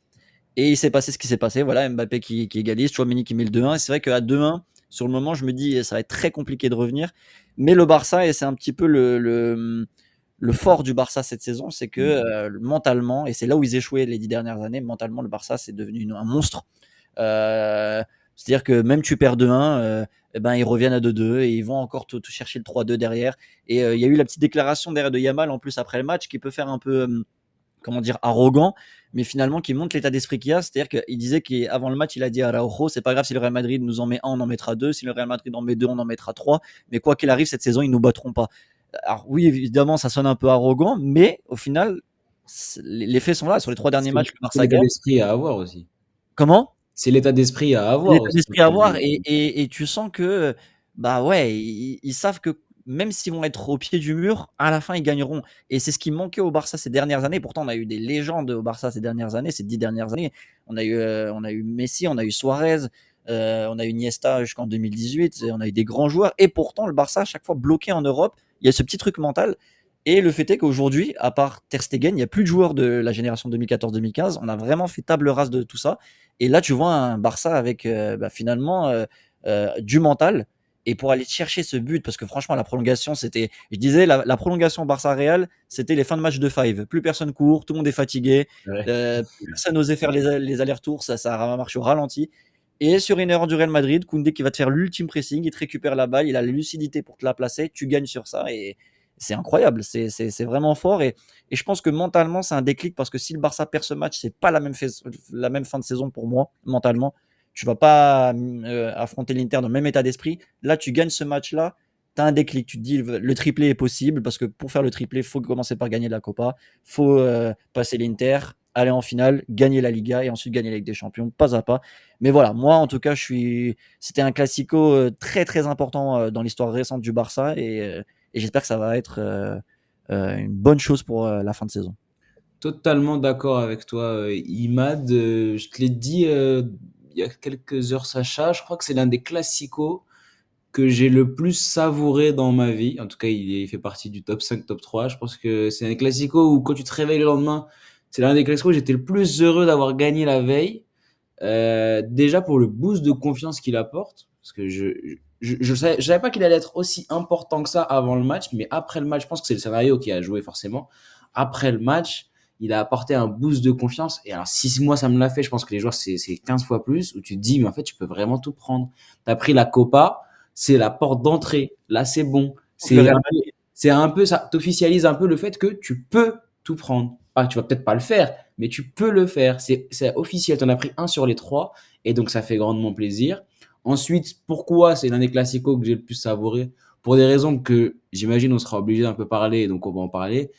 Et il s'est passé ce qui s'est passé. Voilà, Mbappé qui égalise, Chouameni qui met le 2-1. Et c'est vrai qu'à 2-1, sur le moment, je me dis, ça va être très compliqué de revenir. Mais le Barça, et c'est un petit peu le fort du Barça cette saison, c'est que mentalement, et c'est là où ils échouaient les 10 dernières années, mentalement, le Barça, c'est devenu un monstre. C'est-à-dire que même tu perds 2-1, eh ben, ils reviennent à 2-2 et ils vont encore te chercher le 3-2 derrière. Et il y a eu la petite déclaration derrière de Yamal en plus après le match qui peut faire un peu, comment dire, arrogant, mais finalement qui montre l'état d'esprit qu'il y a. C'est-à-dire qu'il disait qu'avant le match, il a dit à Araujo, c'est pas grave si le Real Madrid nous en met un, on en mettra deux. Si le Real Madrid en met deux, on en mettra trois. Mais quoi qu'il arrive, cette saison, ils nous battront pas. Alors oui, évidemment, ça sonne un peu arrogant, mais au final, les faits sont là. Sur les 3 derniers matchs, le C'est Barça l'état gagne. d'esprit à avoir aussi. Comment? C'est l'état d'esprit à C'est avoir l'état aussi. d'esprit à avoir et tu sens que, bah ouais, ils savent que même s'ils vont être au pied du mur, à la fin, ils gagneront. Et c'est ce qui manquait au Barça ces dernières années. Pourtant, on a eu des légendes au Barça ces dernières années, ces 10 dernières années. On a eu Messi, on a eu Suarez, on a eu Iniesta jusqu'en 2018, et on a eu des grands joueurs. Et pourtant, le Barça, à chaque fois bloqué en Europe, il y a ce petit truc mental. Et le fait est qu'aujourd'hui, à part Ter Stegen, il n'y a plus de joueurs de la génération 2014-2015. On a vraiment fait table rase de tout ça. Et là, tu vois un Barça avec finalement du mental. Et pour aller chercher ce but, parce que franchement, la prolongation, c'était. Je disais, la prolongation Barça-Real, c'était les fins de match de five. Plus personne court, tout le monde est fatigué, Ouais. personne n'osait faire les allers-retours, ça a marché au ralenti. Et sur une erreur du Real Madrid, Koundé qui va te faire l'ultime pressing, il te récupère la balle, il a la lucidité pour te la placer, tu gagnes sur ça. Et c'est incroyable, c'est vraiment fort. Et je pense que mentalement, c'est un déclic parce que si le Barça perd ce match, c'est pas la même fin de saison pour moi, mentalement. Tu vas pas affronter l'Inter dans le même état d'esprit. Là, tu gagnes ce match-là, tu as un déclic. Tu te dis le triplé est possible parce que pour faire le triplé, il faut commencer par gagner la Copa, il faut passer l'Inter, aller en finale, gagner la Liga et ensuite gagner la Ligue des Champions, pas à pas. Mais voilà, moi en tout cas, c'était un classico très très important dans l'histoire récente du Barça et j'espère que ça va être une bonne chose pour la fin de saison. Totalement d'accord avec toi, Imad. Je te l'ai dit il y a quelques heures, Sacha. Je crois que c'est l'un des classicos que j'ai le plus savouré dans ma vie. En tout cas, il fait partie du top 5, top 3. Je pense que c'est un classico où quand tu te réveilles le lendemain, c'est l'un des classicos où j'étais le plus heureux d'avoir gagné la veille. Déjà pour le boost de confiance qu'il apporte, parce que je savais pas qu'il allait être aussi important que ça avant le match, mais après le match, je pense que c'est le scénario qui a joué forcément. Après le match, il a apporté un boost de confiance. Et alors, 6 mois, ça me l'a fait. Je pense que les joueurs, c'est 15 fois plus, où tu te dis, mais en fait, tu peux vraiment tout prendre. T'as pris la Copa, c'est la porte d'entrée. Là, c'est bon. Donc le Real C'est un peu, ça t'officialise un peu le fait que tu peux tout prendre. Pas, tu vas peut-être pas le faire, mais tu peux le faire. C'est officiel. Tu en as pris un sur les trois. Et donc, ça fait grandement plaisir. Ensuite, pourquoi c'est l'un des classicos que j'ai le plus savouré? Pour des raisons que j'imagine on sera obligé d'un peu parler, donc on va en parler.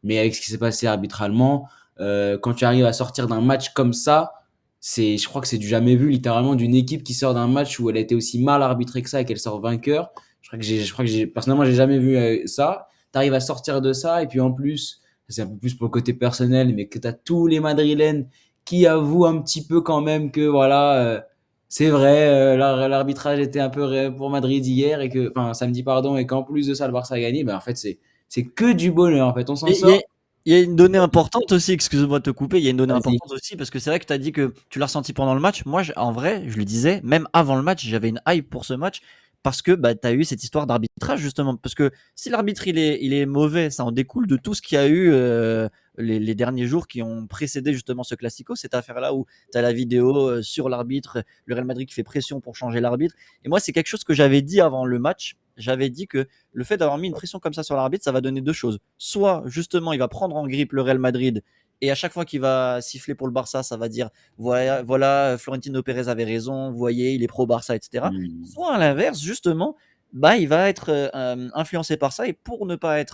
Mais avec ce qui s'est passé arbitralement, quand tu arrives à sortir d'un match comme ça, je crois que c'est du jamais vu, littéralement, d'une équipe qui sort d'un match où elle a été aussi mal arbitrée que ça et qu'elle sort vainqueur. Personnellement, j'ai jamais vu ça. Tu arrives à sortir de ça, et puis en plus, c'est un peu plus pour le côté personnel, mais que tu as tous les Madrilènes qui avouent un petit peu quand même que voilà, c'est vrai, l'arbitrage était un peu pour Madrid hier enfin samedi pardon, et qu'en plus de ça le Barça a gagné. Ben en fait c'est que du bonheur en fait, on s'en Il y a sort. il y a une donnée importante aussi, excuse-moi de te couper, il y a une donnée Vas-y. importante aussi parce que c'est vrai que tu as dit que tu l'as ressenti pendant le match. Moi, en vrai, je le disais, même avant le match, j'avais une hype pour ce match parce que bah, tu as eu cette histoire d'arbitrage justement. Parce que si l'arbitre il est mauvais, ça en découle de tout ce qu'il y a eu les derniers jours qui ont précédé justement ce Classico, cette affaire-là où tu as la vidéo sur l'arbitre, le Real Madrid qui fait pression pour changer l'arbitre. Et moi, c'est quelque chose que j'avais dit avant le match. J'avais dit que le fait d'avoir mis une pression comme ça sur l'arbitre, ça va donner deux choses. Soit, justement, il va prendre en grippe le Real Madrid et à chaque fois qu'il va siffler pour le Barça, ça va dire voilà, voilà Florentino Pérez avait raison, vous voyez, il est pro-Barça, etc. Hmm. Soit à l'inverse, justement, bah, il va être influencé par ça et pour ne pas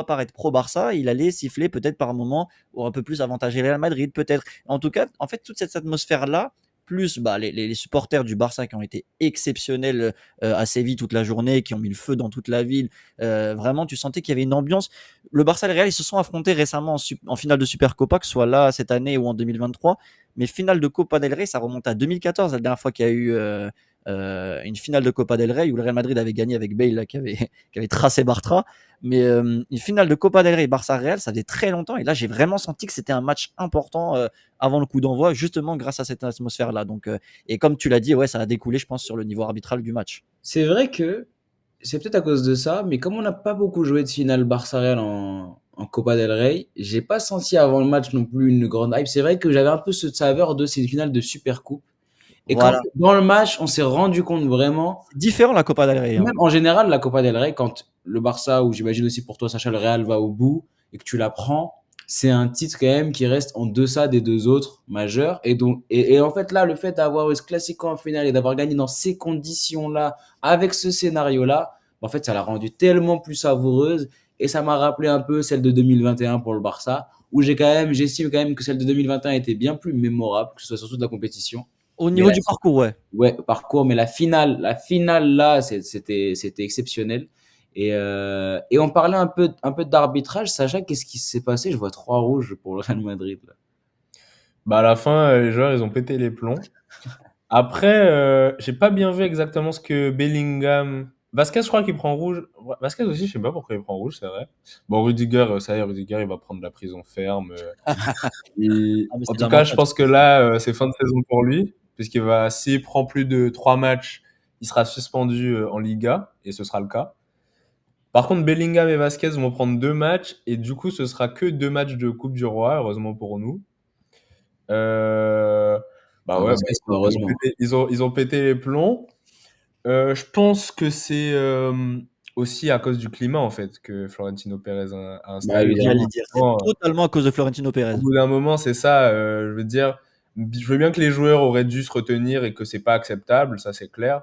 paraître pro-Barça, il allait siffler peut-être par moment ou un peu plus avantager le Real Madrid, peut-être. En tout cas, en fait, toute cette atmosphère-là, plus bah, les supporters du Barça qui ont été exceptionnels à Séville toute la journée, qui ont mis le feu dans toute la ville. Vraiment, tu sentais qu'il y avait une ambiance. Le Barça et le Real, ils se sont affrontés récemment en finale de Supercopa, que ce soit là cette année ou en 2023. Mais finale de Copa del Rey, ça remonte à 2014, la dernière fois qu'il y a eu une finale de Copa del Rey où le Real Madrid avait gagné avec Bale là, qui avait tracé Bartra. Mais une finale de Copa del Rey Barça-Real, ça faisait très longtemps. Et là, j'ai vraiment senti que c'était un match important avant le coup d'envoi, justement grâce à cette atmosphère-là. Donc, et comme tu l'as dit, ouais, ça a découlé, je pense, sur le niveau arbitral du match. C'est vrai que c'est peut-être à cause de ça, mais comme on n'a pas beaucoup joué de finale Barça-Real en Copa del Rey, j'ai pas senti avant le match non plus une grande hype. C'est vrai que j'avais un peu ce saveur de ces finales de Supercoupe. Et quand Voilà. dans le match, on s'est rendu compte vraiment, C'est différent la Copa del Rey. Hein. même en général, la Copa del Rey, quand le Barça, ou j'imagine aussi pour toi, Sacha, le Real va au bout et que tu la prends, c'est un titre quand même qui reste en deçà des deux autres majeurs. Et donc, et en fait, là, le fait d'avoir eu ce Classico en finale et d'avoir gagné dans ces conditions-là, avec ce scénario-là, en fait, ça l'a rendu tellement plus savoureuse. Et ça m'a rappelé un peu celle de 2021 pour le Barça, où j'estime quand même que celle de 2021 était bien plus mémorable, que ce soit surtout de la compétition. Au Mais niveau la du parcours, ouais. Ouais, parcours, mais la finale là, c'était exceptionnel. Et on parlait un peu d'arbitrage. Sacha, qu'est-ce qui s'est passé? Je vois 3 rouges pour le Real Madrid là. Bah, à la fin, les joueurs, ils ont pété les plombs. Après, j'ai pas bien vu exactement ce que Bellingham. Vasquez, je crois qu'il prend rouge. Ouais, Vasquez aussi, je sais pas pourquoi il prend rouge, c'est vrai. Bon, Rudiger, ça y est, Rudiger, il va prendre la prison ferme. Ah, mais En c'est tout déjà un cas, je avantage. pense que là, c'est fin de saison pour lui, s'il prend plus de 3 matchs, il sera suspendu en Liga, et ce sera le cas. Par contre, Bellingham et Vasquez vont prendre 2 matchs, et du coup, ce sera que 2 matchs de Coupe du Roi, heureusement pour nous. Euh, Bah ouais, bah, Vasquez, écoute, heureusement. ils ont pété les plombs. Je pense que c'est aussi à cause du climat, en fait, que Florentino Pérez a Bah installé. J'allais évidemment. dire, c'est Bon, totalement à cause de Florentino au Pérez. bout d'un moment, c'est ça. Je veux dire, je veux bien que les joueurs auraient dû se retenir et que c'est pas acceptable, ça c'est clair.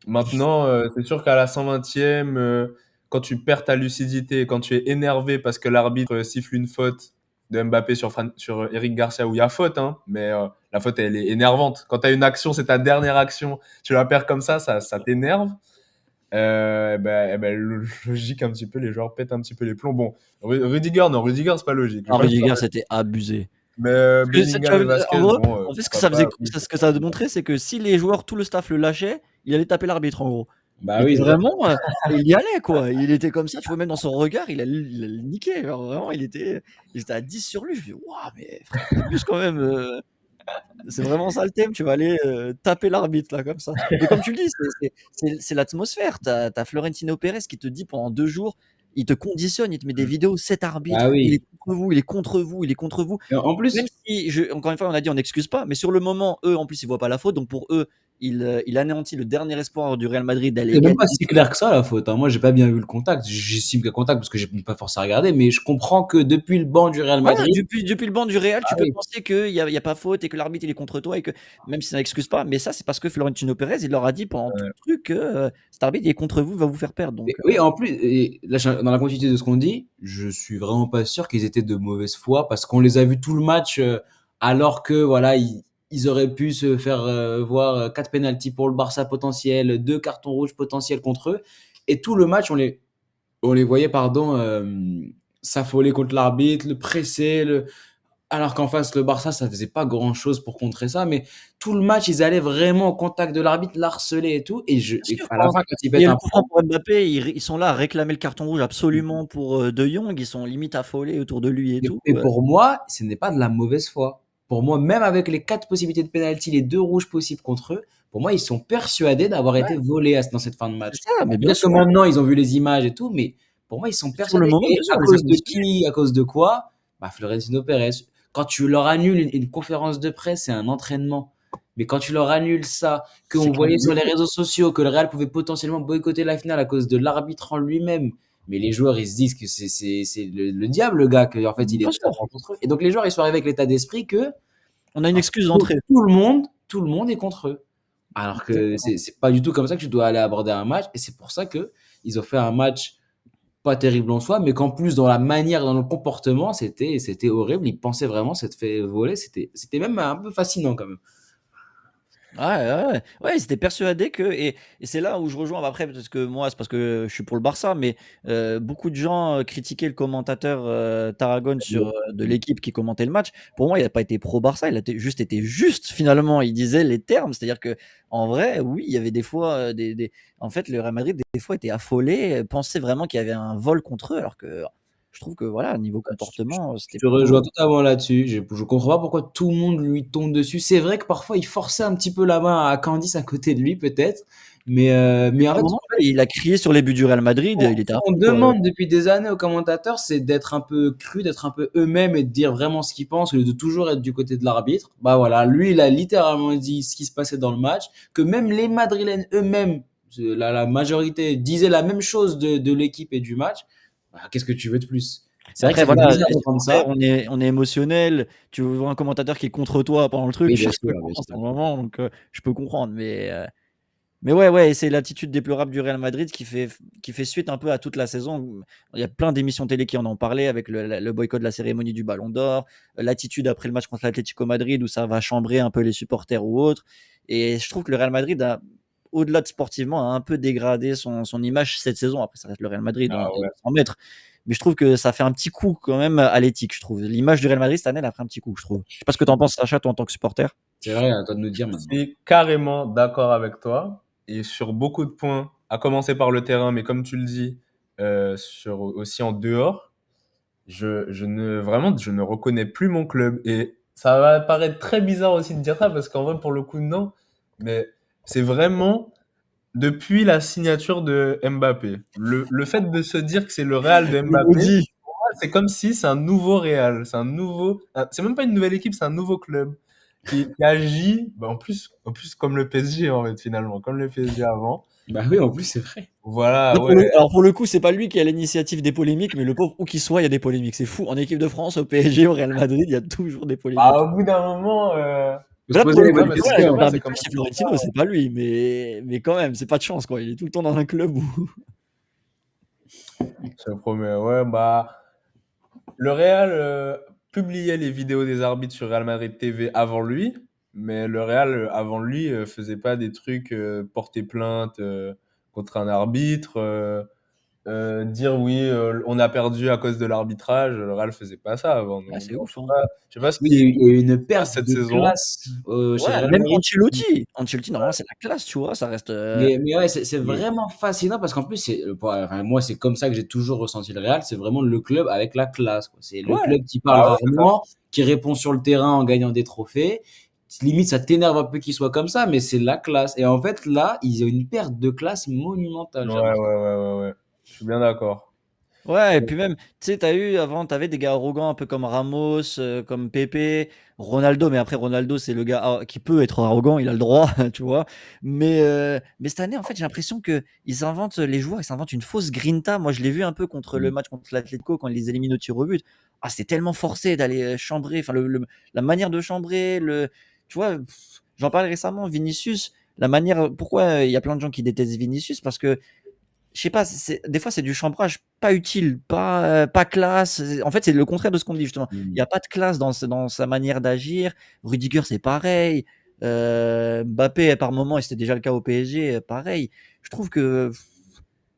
Maintenant, c'est sûr qu'à la 120e, quand tu perds ta lucidité, quand tu es énervé parce que l'arbitre siffle une faute de Mbappé sur Eric Garcia, où il y a faute, hein, mais la faute, elle est énervante. Quand tu as une action, c'est ta dernière action, tu la perds comme ça t'énerve. Logique un petit peu, les joueurs pètent un petit peu les plombs. Bon, Rudiger, non, Rudiger, c'est pas logique. Je Non, vais pas le Rudiger, faire. c'était abusé. Mais Parce que tu Bellingham et as en Vasquez, gros, bon, en fait, ce que pourquoi ça faisait, pas. Oui, ce que ça a démontré, c'est que si les joueurs, tout le staff le lâchait, il allait taper l'arbitre, en gros. Bah Il oui, était c'est ça. vraiment, il y allait, quoi. Il était comme ça, tu vois, même dans son regard, il a niqué. Genre, vraiment, il était à 10 sur lui. Je me dis, waouh, mais frère, t'abuses quand même. C'est vraiment ça le thème. Tu vas aller taper l'arbitre, là, comme ça. Mais comme tu le dis, c'est l'atmosphère. T'as Florentino Pérez qui te dit pendant 2 jours, il te conditionne, il te met des Mm. vidéos, cet Bah arbitre, il oui. est contre vous, il est contre vous, il est contre vous. Et en Même plus, si, encore une fois, on a dit on n'excuse pas, mais sur le moment, eux, en plus, ils voient pas la faute. Donc pour eux, il anéantit le dernier espoir du Real Madrid d'aller c'est même pas égaliser. si clair que ça la faute, hein. Moi, j'ai pas bien vu le contact. J'estime qu'il y a contact parce que j'ai pas forcé à regarder, mais je comprends que depuis le banc du Real Voilà, Madrid, depuis le banc du Real, ah tu peux oui, penser qu'il y a pas faute et que l'arbitre il est contre toi et que même si ça n'excuse pas, mais ça c'est parce que Florentino Pérez il leur a dit pendant tout le truc que cet arbitre il est contre vous, il va vous faire perdre. et Donc oui, en plus, et là, dans la continuité de ce qu'on dit, je suis vraiment pas sûr qu'ils étaient de mauvaise foi parce qu'on les a vus tout le match, alors que voilà, ils auraient pu se faire voir 4 pénaltys pour le Barça potentiel, 2 cartons rouges potentiels contre eux, et tout le match, on les voyait, pardon, s'affoler contre l'arbitre, le presser, alors qu'en face, le Barça, ça faisait pas grand-chose pour contrer ça, mais tout le match, ils allaient vraiment au contact de l'arbitre, l'harceler et tout. bien Et sûr, à la fin, quand ils il y pètent a le un coup franc plomb, pour Mbappé, ils sont là à réclamer le carton rouge absolument pour De Jong, ils sont limite affolés autour de lui et tout. et pour moi, ce n'est pas de la mauvaise foi. Pour moi, même avec les 4 possibilités de penalty, les 2 rouges possibles contre eux, pour moi, ils sont persuadés d'avoir Ouais, été volés dans cette fin de c'est match. ça, mais bien Peut-être que sûr. maintenant, ils ont vu les images et tout, mais pour moi, ils sont Sur le persuadés. moment, Et bien à sûr, on les a cause de conditionnés. qui, à cause de quoi? Bah, Florentino Pérez. Quand tu leur annules une conférence de presse, c'est un entraînement. Mais quand tu leur annules ça, C'est qu'on clairement voyait des sur les fautes. réseaux sociaux que le Real pouvait potentiellement boycotter la finale à cause de l'arbitre en lui-même, mais les joueurs, ils se disent que c'est le diable, le gars, qu'en fait, il est Bien sûr. totalement contre eux. Et donc, les joueurs, ils sont arrivés avec l'état d'esprit que On a une bah, excuse tout, d'entrée. tout le monde est contre eux. Alors que Exactement. c'est pas du tout comme ça que tu dois aller aborder un match. Et c'est pour ça que ils ont fait un match pas terrible en soi, mais qu'en plus, dans la manière, dans le comportement, c'était horrible. Ils pensaient vraiment s'être fait voler. C'était même un peu fascinant quand même. Ouais, ouais, ouais. Ouais, ils étaient persuadés que et c'est là où je rejoins après parce que moi, c'est parce que je suis pour le Barça, mais beaucoup de gens, critiquaient le commentateur, Tarragone de l'équipe qui commentait le match. Pour moi, il a pas été pro Barça, il a été juste finalement. Il disait les termes, c'est-à-dire que en vrai, oui, il y avait des fois, des en fait, le Real Madrid, des fois, était affolé, pensait vraiment qu'il y avait un vol contre eux, alors que je trouve que voilà, niveau comportement, Je c'était te rejoins plutôt totalement là-dessus. Je comprends pas pourquoi tout le monde lui tombe dessus. C'est vrai que parfois il forçait un petit peu la main à Candice à côté de lui, peut-être. Mais en à un fait, moment, il a crié sur les buts du Real Madrid, il était à on fond, quoi. demande depuis des années aux commentateurs, c'est d'être un peu cru, d'être un peu eux-mêmes et de dire vraiment ce qu'ils pensent au lieu de toujours être du côté de l'arbitre. Bah voilà, lui, il a littéralement dit ce qui se passait dans le match, que même les Madrilènes eux-mêmes, la majorité, disaient la même chose de l'équipe et du match. Bah, qu'est-ce que tu veux de plus? C'est vrai que Après ça fait voilà, bizarre d'entendre après ça. on est émotionnel, tu vois un commentateur qui est contre toi pendant le truc, Oui, tu bien cherches sûr, pas bien contre sûr. sur le moment, donc je peux comprendre, mais ouais, ouais, c'est l'attitude déplorable du Real Madrid qui fait suite un peu à toute la saison. Il y a plein d'émissions télé qui en ont parlé avec le boycott de la cérémonie du Ballon d'Or, l'attitude après le match contre l'Atlético Madrid où ça va chambrer un peu les supporters ou autres, et je trouve que le Real Madrid a, au-delà de sportivement, a un peu dégradé son image cette saison. Après ça reste le Real Madrid, Ah on ouais. va s'en mettre, mais je trouve que ça fait un petit coup quand même à l'éthique, je trouve. L'image du Real Madrid cette année, elle a pris un petit coup, je trouve. Je sais pas ce que tu en penses, Sacha, toi en tant que supporter? C'est vrai, à toi de nous dire Je maintenant. suis carrément d'accord avec toi et sur beaucoup de points, à commencer par le terrain, mais comme tu le dis, aussi en dehors, je ne reconnais plus mon club et ça va paraître très bizarre aussi de dire ça parce qu'en vrai, pour le coup, non, mais c'est vraiment depuis la signature de Mbappé. Le fait de se dire que c'est le Real de Le Mbappé, maudit. c'est comme si c'est un nouveau Real, c'est même pas une nouvelle équipe, c'est un nouveau club qui agit, bah, en plus comme le PSG en fait finalement, comme le PSG avant. Bah oui, en plus, c'est vrai. Voilà, Là, ouais. pour le coup, c'est pas lui qui a l'initiative des polémiques, mais le pauvre, où qu'il soit, il y a des polémiques. C'est fou. En équipe de France, au PSG, au Real Madrid, il y a toujours des Bah, polémiques. au bout d'un moment, Faut se Là, poser pour le les coup, ouais, bonnes mais c'est c'est vrai, je sais questions. pas, c'est l'arbitre, comme c'est Florentino, c'est pas lui, mais quand même, c'est pas de chance, quoi. Il est tout le temps dans un club où. je te promets, ouais, bah, le Real, publiait les vidéos des arbitres sur Real Madrid TV avant lui, mais le Real, avant lui, faisait pas des trucs, porter plainte, contre un arbitre. Dire oui, on a perdu à cause de l'arbitrage. Le Real faisait pas ça avant. Ouais, Donc, c'est ouf, hein. je sais pas ce Oui, qui se il y a eu une passe perte cette de saison. classe, chez le Ouais, Real même Madrid. Ancelotti, normalement, c'est la classe, tu vois, ça reste. Mais ouais, c'est Il est- vraiment fascinant parce qu'en plus, enfin, moi, c'est comme ça que j'ai toujours ressenti le Real. C'est vraiment le club avec la classe, quoi. C'est le Ouais, club qui parle Ah ouais, c'est ça. rarement, qui répond sur le terrain en gagnant des trophées. Limite, ça t'énerve un peu qu'il soit comme ça, mais c'est la classe. Et en fait, là, ils ont une perte de classe monumentale, Ouais, j'ai ouais, l'impression. ouais, ouais, ouais. Je suis bien d'accord. ouais, et puis même, tu sais, t'avais des gars arrogants un peu comme Ramos, comme Pepe, Ronaldo, mais après Ronaldo, c'est le gars qui peut être arrogant, il a le droit, tu vois. Mais cette année, en fait, j'ai l'impression que les joueurs, ils s'inventent une fausse grinta. Moi, je l'ai vu un peu contre le Mm. match contre l'Atlético quand ils les éliminent au tir au but. Ah, c'était tellement forcé d'aller chambrer, enfin, la manière de chambrer, tu vois, j'en parlais récemment, Vinicius, la manière, pourquoi il y a plein de gens qui détestent Vinicius? Parce que je sais pas, des fois c'est du chambrage pas utile, pas classe. En fait, c'est le contraire de ce qu'on dit justement. Il y Mm. a pas de classe dans sa manière d'agir. Rudiger, c'est pareil. Mbappé, par moment, et c'était déjà le cas au PSG, pareil. Je trouve que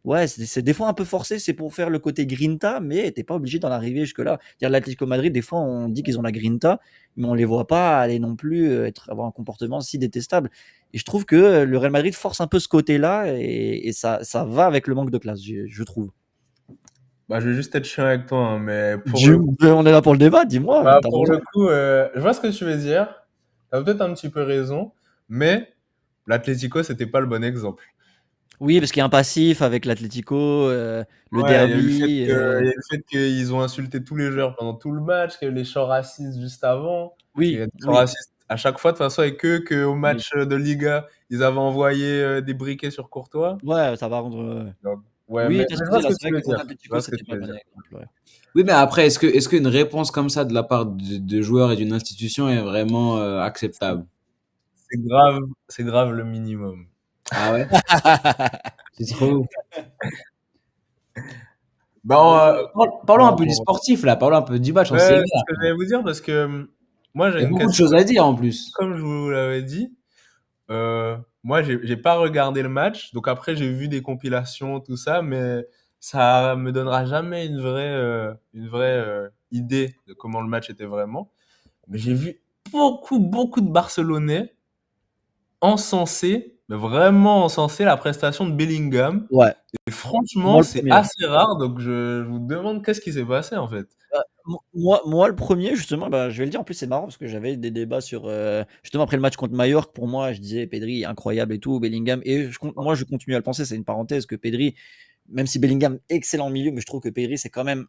ouais, c'est des fois un peu forcé, c'est pour faire le côté grinta, mais t'es pas obligé d'en arriver jusque-là. Dire l'Atlético Madrid, des fois on dit qu'ils ont la grinta, mais on les voit pas aller non plus avoir un comportement si détestable. Et je trouve que le Real Madrid force un peu ce côté-là et ça va avec le manque de classe, je trouve. Bah, je vais juste être chiant avec toi, hein, mais pour le On est là pour le débat, dis-moi, Bah, t'as pour raison. le coup, je vois ce que tu veux dire. Tu as peut-être un petit peu raison, mais l'Atlético, c'était pas le bon exemple. Oui, parce qu'il y a un passif avec l'Atlético, le Ouais, derby. il y a le fait qu'ils ont insulté tous les joueurs pendant tout le match, qu'il y a eu les chants racistes juste avant, qu'il y Oui, a des chants oui, racistes à chaque fois, de toute façon, et qu'au oui. match de Liga, ils avaient envoyé des briquets sur Courtois. Ouais, ça va rendre. Donc, ouais, Oui, mais tu as ce je que tu vois dis ce là, que c'est tu vrai veux que contre dire. Je l'Atlético, vois ce que c'était tu pas veux le bon dire. exemple. Ouais. Oui, mais après, est-ce qu'une réponse comme ça de la part de joueurs et d'une institution est vraiment acceptable? C'est grave le minimum. Ah ouais? C'est trop. Bon, Parlons un par peu du rapport sportif là, parlons un peu du match, on s'est Ouais, là. c'est ce que j'allais vous dire parce que moi j'ai Il y a une beaucoup de question. choses à dire en plus. Comme je vous l'avais dit, moi j'ai pas regardé le match, donc après j'ai vu des compilations, tout ça, mais ça me donnera jamais une vraie idée de comment le match était vraiment. Mais j'ai vu beaucoup de Barcelonais encenser, mais vraiment encenser la prestation de Bellingham. Ouais, Et franchement, moi le c'est premier. assez rare, donc je vous demande qu'est-ce qui s'est passé en fait. Moi, le premier, justement, bah, je vais le dire, en plus, c'est marrant parce que j'avais des débats sur. Justement, après le match contre Mallorca, pour moi, je disais Pedri, incroyable et tout, Bellingham. Et moi, je continue à le penser, c'est une parenthèse que Pedri, même si Bellingham, excellent milieu, mais je trouve que Pedri, c'est quand même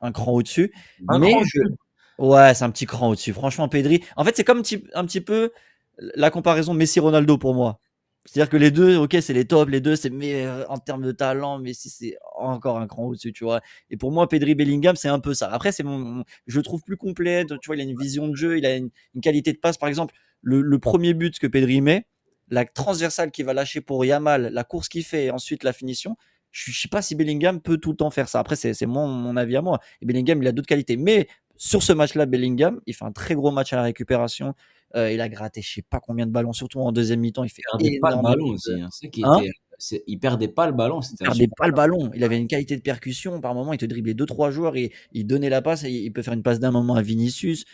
un cran au-dessus. Un Mais cran je. au-dessus. Ouais, c'est un petit cran au-dessus. Franchement, Pedri. En fait, c'est comme un petit peu la comparaison Messi-Ronaldo pour moi. C'est-à-dire que les deux, ok, c'est les tops, les deux, mais en termes de talent, Messi, c'est encore un cran au-dessus, tu vois. Et pour moi, Pedri Bellingham, c'est un peu ça. Après, je le trouve plus complet. Tu vois, il a une vision de jeu, il a une qualité de passe. Par exemple, le premier but que Pedri met, la transversale qu'il va lâcher pour Yamal, la course qu'il fait, et ensuite la finition. Je ne sais pas si Bellingham peut tout le temps faire ça. Après, c'est mon avis à moi. Et Bellingham, il a d'autres qualités. Mais sur ce match-là, Bellingham, il fait un très gros match à la récupération. Il a gratté je sais pas combien de ballons, surtout en deuxième mi-temps. Il fait Il perdait pas le énormément ballon de. aussi, hein. C'est ça qui Hein? était, il perdait pas le ballon, Il c'était un perdait super. pas le ballon. Il avait une qualité de percussion. Par moment, il te driblait deux trois joueurs et il donnait la passe. Et il peut faire une passe d'un moment à Vinicius.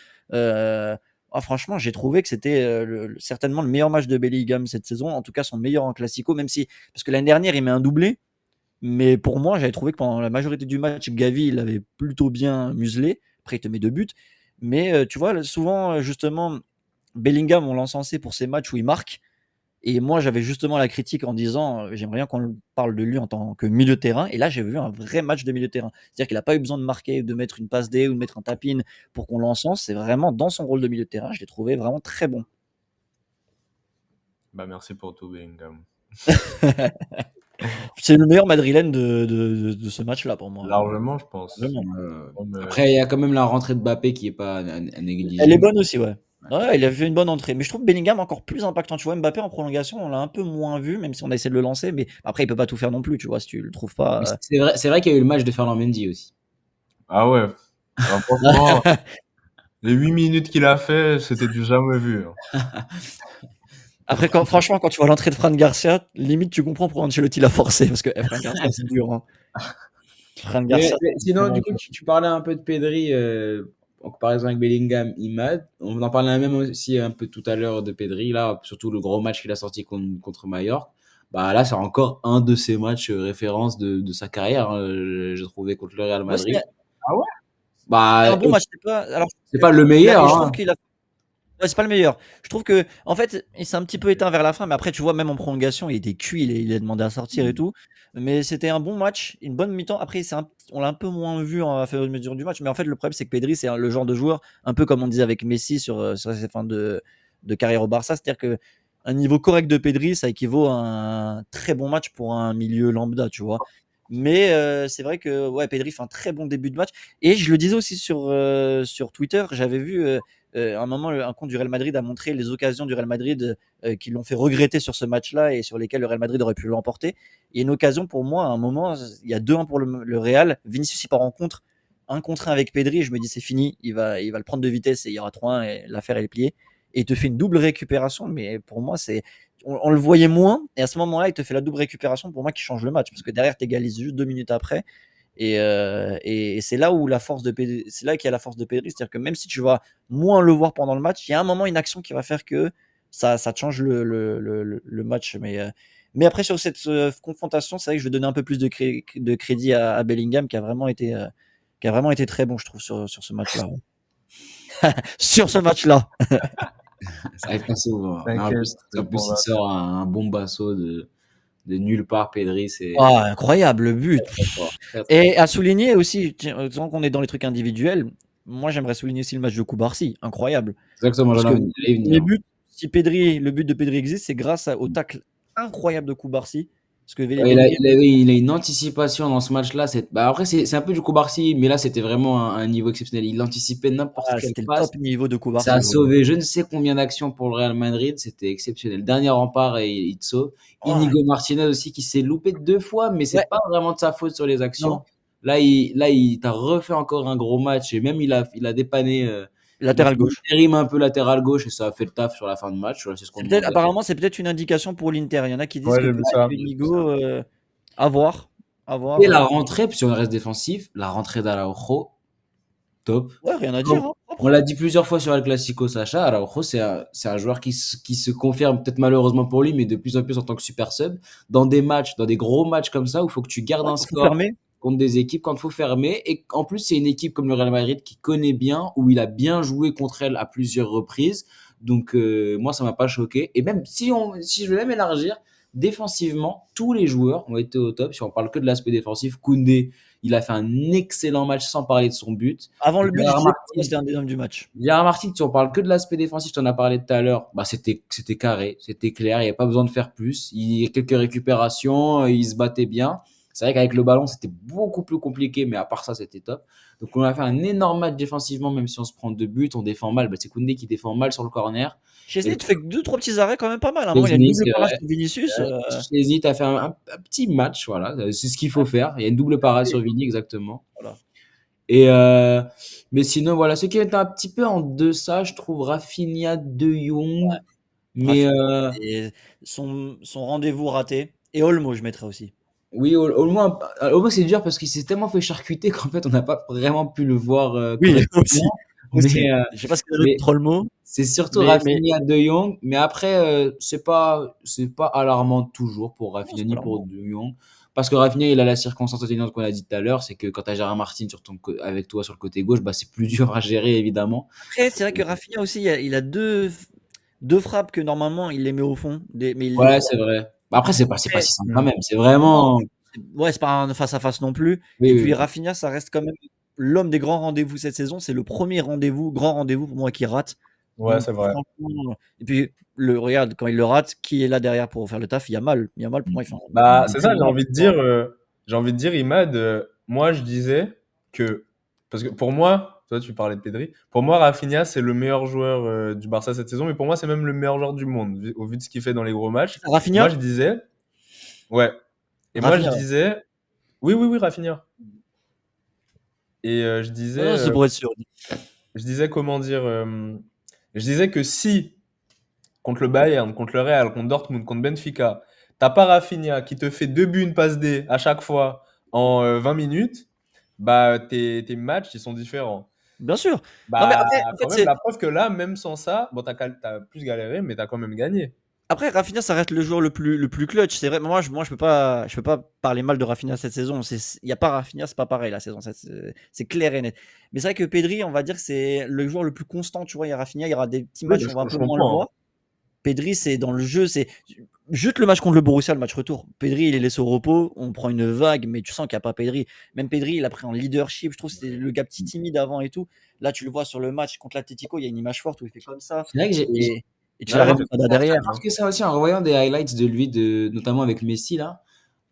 Franchement, j'ai trouvé que c'était certainement le meilleur match de Bellingham cette saison. En tout cas, son meilleur en Classico. Même si, parce que l'année dernière, il met un doublé. Mais pour moi, j'avais trouvé que pendant la majorité du match, Gavi, il avait plutôt bien muselé. Après, il te met deux buts. Mais tu vois, souvent, justement, Bellingham, on l'encensait pour ses matchs où il marque. Et moi, j'avais justement la critique en disant, j'aimerais bien qu'on parle de lui en tant que milieu de terrain. Et là, j'ai vu un vrai match de milieu de terrain. C'est-à-dire qu'il n'a pas eu besoin de marquer, de mettre une passe D ou de mettre un tap-in pour qu'on l'encense. C'est vraiment dans son rôle de milieu de terrain. Je l'ai trouvé vraiment très bon. Bah merci pour tout, Bellingham. C'est le meilleur madrilène de ce match-là pour moi. Largement, je pense. Vraiment. Comme, Après, il y a quand même la rentrée de Mbappé qui est pas à Elle négliger. est bonne aussi, ouais. Ouais, il a fait une bonne entrée. Mais je trouve Bellingham encore plus impactant. Tu vois, Mbappé en prolongation, on l'a un peu moins vu, même si on a essayé de le lancer. Mais après, il peut pas tout faire non plus, tu vois, si tu le trouves Mais pas. c'est vrai qu'il y a eu le match de Ferland Mendy aussi. Ah ouais, ah, franchement, les 8 minutes qu'il a fait, c'était du jamais vu, hein. Après, franchement, quand tu vois l'entrée de Fran Garcia, limite, tu comprends pourquoi Ancelotti l'a forcé. Parce que Fran Garcia, c'est dur. Hein. Fran Garcia, Mais c'est sinon, vraiment du coup, dur. tu parlais un peu de Pedri en comparaison avec Bellingham, Imad. On en parlait même aussi un peu tout à l'heure de Pedri, là, surtout le gros match qu'il a sorti contre Mallorca. Bah, là, c'est encore un de ses matchs référence de sa carrière, hein, j'ai trouvé contre le Real Moi, Madrid. Ah ouais? c'était Bah, un bon match. Alors, c'est pas le et meilleur, je trouve hein. qu'il a. Ouais, c'est pas le meilleur. Je trouve que, en fait, il s'est un petit peu éteint vers la fin, mais après, tu vois, même en prolongation, il était cuit, il a demandé à sortir et tout. Mais c'était un bon match, une bonne mi-temps. Après, on l'a un peu moins vu à fur et à mesure du match. Mais en fait, le problème, c'est que Pedri, c'est le genre de joueur, un peu comme on disait avec Messi sur ses fins de carrière au Barça. C'est-à-dire que un niveau correct de Pedri, ça équivaut à un très bon match pour un milieu lambda, tu vois. Mais c'est vrai que ouais, Pedri fait un très bon début de match. Et je le disais aussi sur Twitter, j'avais vu à un moment, un compte du Real Madrid a montré les occasions du Real Madrid qui l'ont fait regretter sur ce match-là et sur lesquelles le Real Madrid aurait pu l'emporter. Il y a une occasion pour moi, à un moment, il y a 2-1 pour le Real. Vinicius, il part en contre, un contre 1 avec Pedri. Je me dis, c'est fini, il va le prendre de vitesse et il y aura 3-1 et l'affaire est pliée. Et il te fait une double récupération, mais pour moi, on le voyait moins. Et à ce moment-là, il te fait la double récupération pour moi qui change le match parce que derrière, tu égalises juste 2 minutes après. Et c'est là où c'est là qu'il y a la force de Pedri, c'est-à-dire que même si tu vas moins le voir pendant le match, il y a un moment, une action qui va faire que ça te change le match. Mais après, sur cette confrontation, c'est vrai que je vais donner un peu plus de crédit à Bellingham qui a vraiment été très bon, je trouve, sur ce match-là. Sur ce match-là. Ça arrive pas souvent, hein. Mais T'inquiète, en c'est plus, pour il la- sort un bombasso de nulle part, Pedri, Ah, incroyable, le but. très fort, très, très Et fort. à souligner aussi, tant qu'on est dans les trucs individuels, moi j'aimerais souligner aussi le match de Koubarsi, incroyable. Exactement, Parce j'en que avais le allé premier venir. but, le but de Pedri existe, c'est grâce au tacle incroyable de Koubarsi. Parce que Ouais, Bellingham, il a une anticipation dans ce match-là. Bah après, c'est un peu du Cubarsí, mais là, c'était vraiment un niveau exceptionnel. Il anticipait n'importe quelle c'était le passe. top niveau de Ça a Koubarsi. Ouais. sauvé je ne sais combien d'actions pour le Real Madrid. C'était exceptionnel. Dernier rempart et il te sauve. Oh, Inigo Martinez aussi qui s'est loupé 2 fois, mais ouais, c'est pas vraiment de sa faute sur les actions. non, Là, il t'a refait encore un gros match et même il a dépanné. Il a fait latéral gauche. l'intérim un peu latéral gauche et ça a fait le taf sur la fin de match. Voilà, c'est ce qu'on demandait. Apparemment, c'est peut-être une indication pour l'Inter. Il y en a qui disent Ouais, que j'ai vu peut-être ça. Inigo, à voir. À voir. Et la rentrée, puis sur le reste défensif, la rentrée d'Araujo, top. Ouais, rien à dire. Comme Hein, on propre. l'a dit plusieurs fois sur El Clasico, Sacha, Araujo, c'est un joueur qui se confirme, peut-être malheureusement pour lui, mais de plus en plus en tant que super sub, dans des matchs, dans des gros matchs comme ça, où il faut que tu gardes Ouais, un quand faut score fermer. contre des équipes quand il faut fermer. Et en plus, c'est une équipe comme le Real Madrid qui connaît bien, où il a bien joué contre elle à plusieurs reprises. Donc, moi, ça m'a pas choqué. Et même si je veux même élargir, défensivement, tous les joueurs ont été au top. Si on parle que de l'aspect défensif, Koundé, il a fait un excellent match sans parler de son but. Avant le but, je Gérard disais que Martin, c'était un des hommes du match. Gérard Martin, si on parle que de l'aspect défensif, tu en as parlé tout à l'heure, bah c'était carré, c'était clair, il n'y avait pas besoin de faire plus. Il y a quelques récupérations, il se battait bien. C'est vrai qu'avec le ballon, c'était beaucoup plus compliqué, mais à part ça, c'était top. Donc on a fait un énorme match défensivement, même si on se prend 2 buts, on défend mal. Bah, c'est Koundé qui défend mal sur le corner. Et Chesney, le tu fais que 2-3 petits arrêts quand même pas mal. À un moment, il y a une Chesney, double c'est parade vrai. sur Vinicius. J'hésite à faire un petit match, voilà. C'est ce qu'il faut faire. Il y a une double parade sur Vini, exactement. Voilà. Et mais sinon, voilà, ceux qui étaient un petit peu en deçà, je trouve Rafinha, De Jong, mais Rafinha et son rendez-vous raté. Et Olmo, je mettrais aussi. oui, au moins c'est dur parce qu'il s'est tellement fait charcuter qu'en fait on n'a pas vraiment pu le voir Oui, aussi. correctement. Aussi. Mais, Je sais pas ce qu'il y a d'autre mais contre Olmo, c'est surtout mais Rafinha, De Jong. Mais après, c'est pas alarmant toujours pour non, Rafinha c'est pas ni leur pour mot. De Jong. Parce que Rafinha, il a la circonstance atténuante qu'on a dit tout à l'heure, c'est que quand tu as Gérard Martin avec toi sur le côté gauche, bah, c'est plus dur à gérer évidemment. Après, c'est vrai que Rafinha aussi, il a deux frappes que normalement il les met au fond, mais il les Ouais, prend. c'est vrai. Bah, après, c'est pas Après, si simple quand Mm. même. C'est non, vraiment. ouais, c'est pas un face à face non plus. Oui, Et oui, puis oui. Rafinha, ça reste quand même l'homme des grands rendez-vous cette saison. C'est le premier grand rendez-vous pour moi qui rate. Ouais, Donc c'est vrai. franchement, et puis regarde, quand il le rate, qui est là derrière pour faire le taf? Il y a mal. Il y a mal pour moi, il fait un Bah, c'est ça, bon match. j'ai envie de dire, Imad, moi, je disais que, parce que pour moi, toi, tu parlais de Pedri, pour moi, Rafinha, c'est le meilleur joueur du Barça cette saison, mais pour moi, c'est même le meilleur joueur du monde, au vu de ce qu'il fait dans les gros matchs. Et moi, Rafinha? je disais, ouais, et moi, je Rafinha, ouais. disais, oui, oui, oui, Rafinha. Et Non, non, c'est pour être sûr. je disais comment dire, je disais que si contre le Bayern, contre le Real, contre Dortmund, contre Benfica, t'as pas Rafinha qui te fait 2 buts, une passe D à chaque fois en 20 minutes, bah tes matchs ils sont différents. Bien sûr. Non, mais Bah après, en fait, quand même la preuve que là, même sans ça, bon t'as plus galéré, mais t'as quand même gagné. après, Rafinha, ça reste le joueur le plus clutch. C'est vrai. Moi, je peux pas parler mal de Rafinha cette saison. Il y a pas Rafinha, c'est pas pareil la saison. C'est clair et net. Mais c'est vrai que Pedri, on va dire que c'est le joueur le plus constant. Tu vois, il y a Rafinha, il y aura des petits Oui, matchs où on va un je peu moins le comprends, hein. voir. Pedri, c'est dans le jeu, c'est juste le match contre le Borussia, le match retour. Pedri, il est laissé au repos, on prend une vague, mais tu sens qu'il n'y a pas Pedri. Même Pedri, il a pris en leadership. Je trouve que c'était le gars petit timide avant et tout. Là, tu le vois sur le match contre l'Atlético, il y a une image forte où il fait comme ça. C'est vrai que Et tu fais Ouais, la non, mais remontada c'est derrière. hein. que ça aussi en revoyant des highlights de lui, notamment avec Messi là.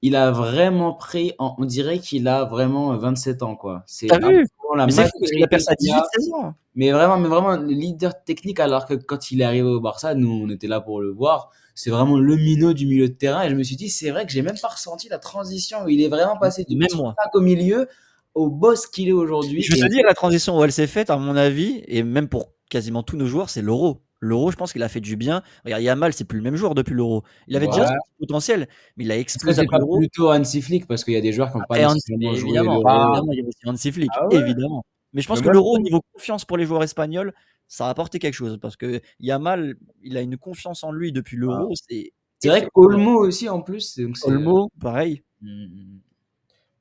Il a vraiment pris, on dirait qu'il a vraiment 27 ans quoi. C'est T'as vu? incroyable la Mais c'est fou parce qu'il a maturité percé à qu'il a. 18-16 ans. Mais vraiment le leader technique alors que quand il est arrivé au Barça, nous on était là pour le voir. C'est vraiment le minot du milieu de terrain et je me suis dit c'est vrai que j'ai même pas ressenti la transition où il est vraiment passé du Même petit moi. crack au milieu au boss qu'il est aujourd'hui. Je vais te Et dire, la transition où elle s'est faite, à mon avis, et même pour quasiment tous nos joueurs, c'est l'Euro. L'Euro, je pense qu'il a fait du bien. Regarde, Yamal, c'est plus le même joueur depuis l'Euro. Il avait déjà ouais. son petit potentiel, mais il a Est-ce que explosé c'est après pas l'Euro. plutôt Hansi Flick parce qu'il y a des joueurs qui n'ont pas Après, nécessairement joué évidemment, l'Euro. Bah, évidemment, il y a aussi Hansi Flick, ah ouais? évidemment. Mais je Mais pense que moi je l'Euro, au trouve niveau confiance pour les joueurs espagnols, ça a apporté quelque chose. Parce que Yamal, il a une confiance en lui depuis Ah. l'Euro, c'est C'est vrai effectivement. qu'Olmo aussi en plus, donc c'est. Olmo, pareil. Mm.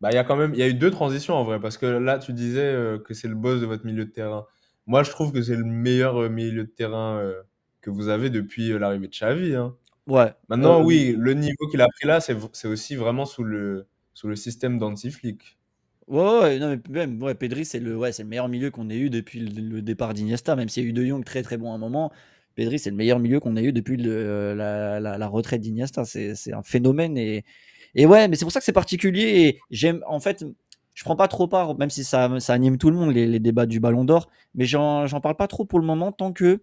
bah, il y a eu 2 transitions en vrai parce que là tu disais, que c'est le boss de votre milieu de terrain. Moi je trouve que c'est le meilleur, milieu de terrain, que vous avez depuis, l'arrivée de Xavi, hein. Ouais. Maintenant oui, le niveau qu'il a pris là, c'est aussi vraiment sous le système d'Hansi Flick. Ouais, ouais, ouais, non, mais même, ouais, Pedri, c'est le meilleur milieu qu'on ait eu depuis le départ d'Iniesta, même s'il y a eu De Jong très très bon à un moment. Pedri, c'est le meilleur milieu qu'on ait eu depuis la retraite d'Iniesta. C'est un phénomène. Et ouais, mais c'est pour ça que c'est particulier. Et j'aime, en fait, je prends pas trop part, même si ça anime tout le monde, les débats du Ballon d'Or, mais j'en parle pas trop pour le moment tant que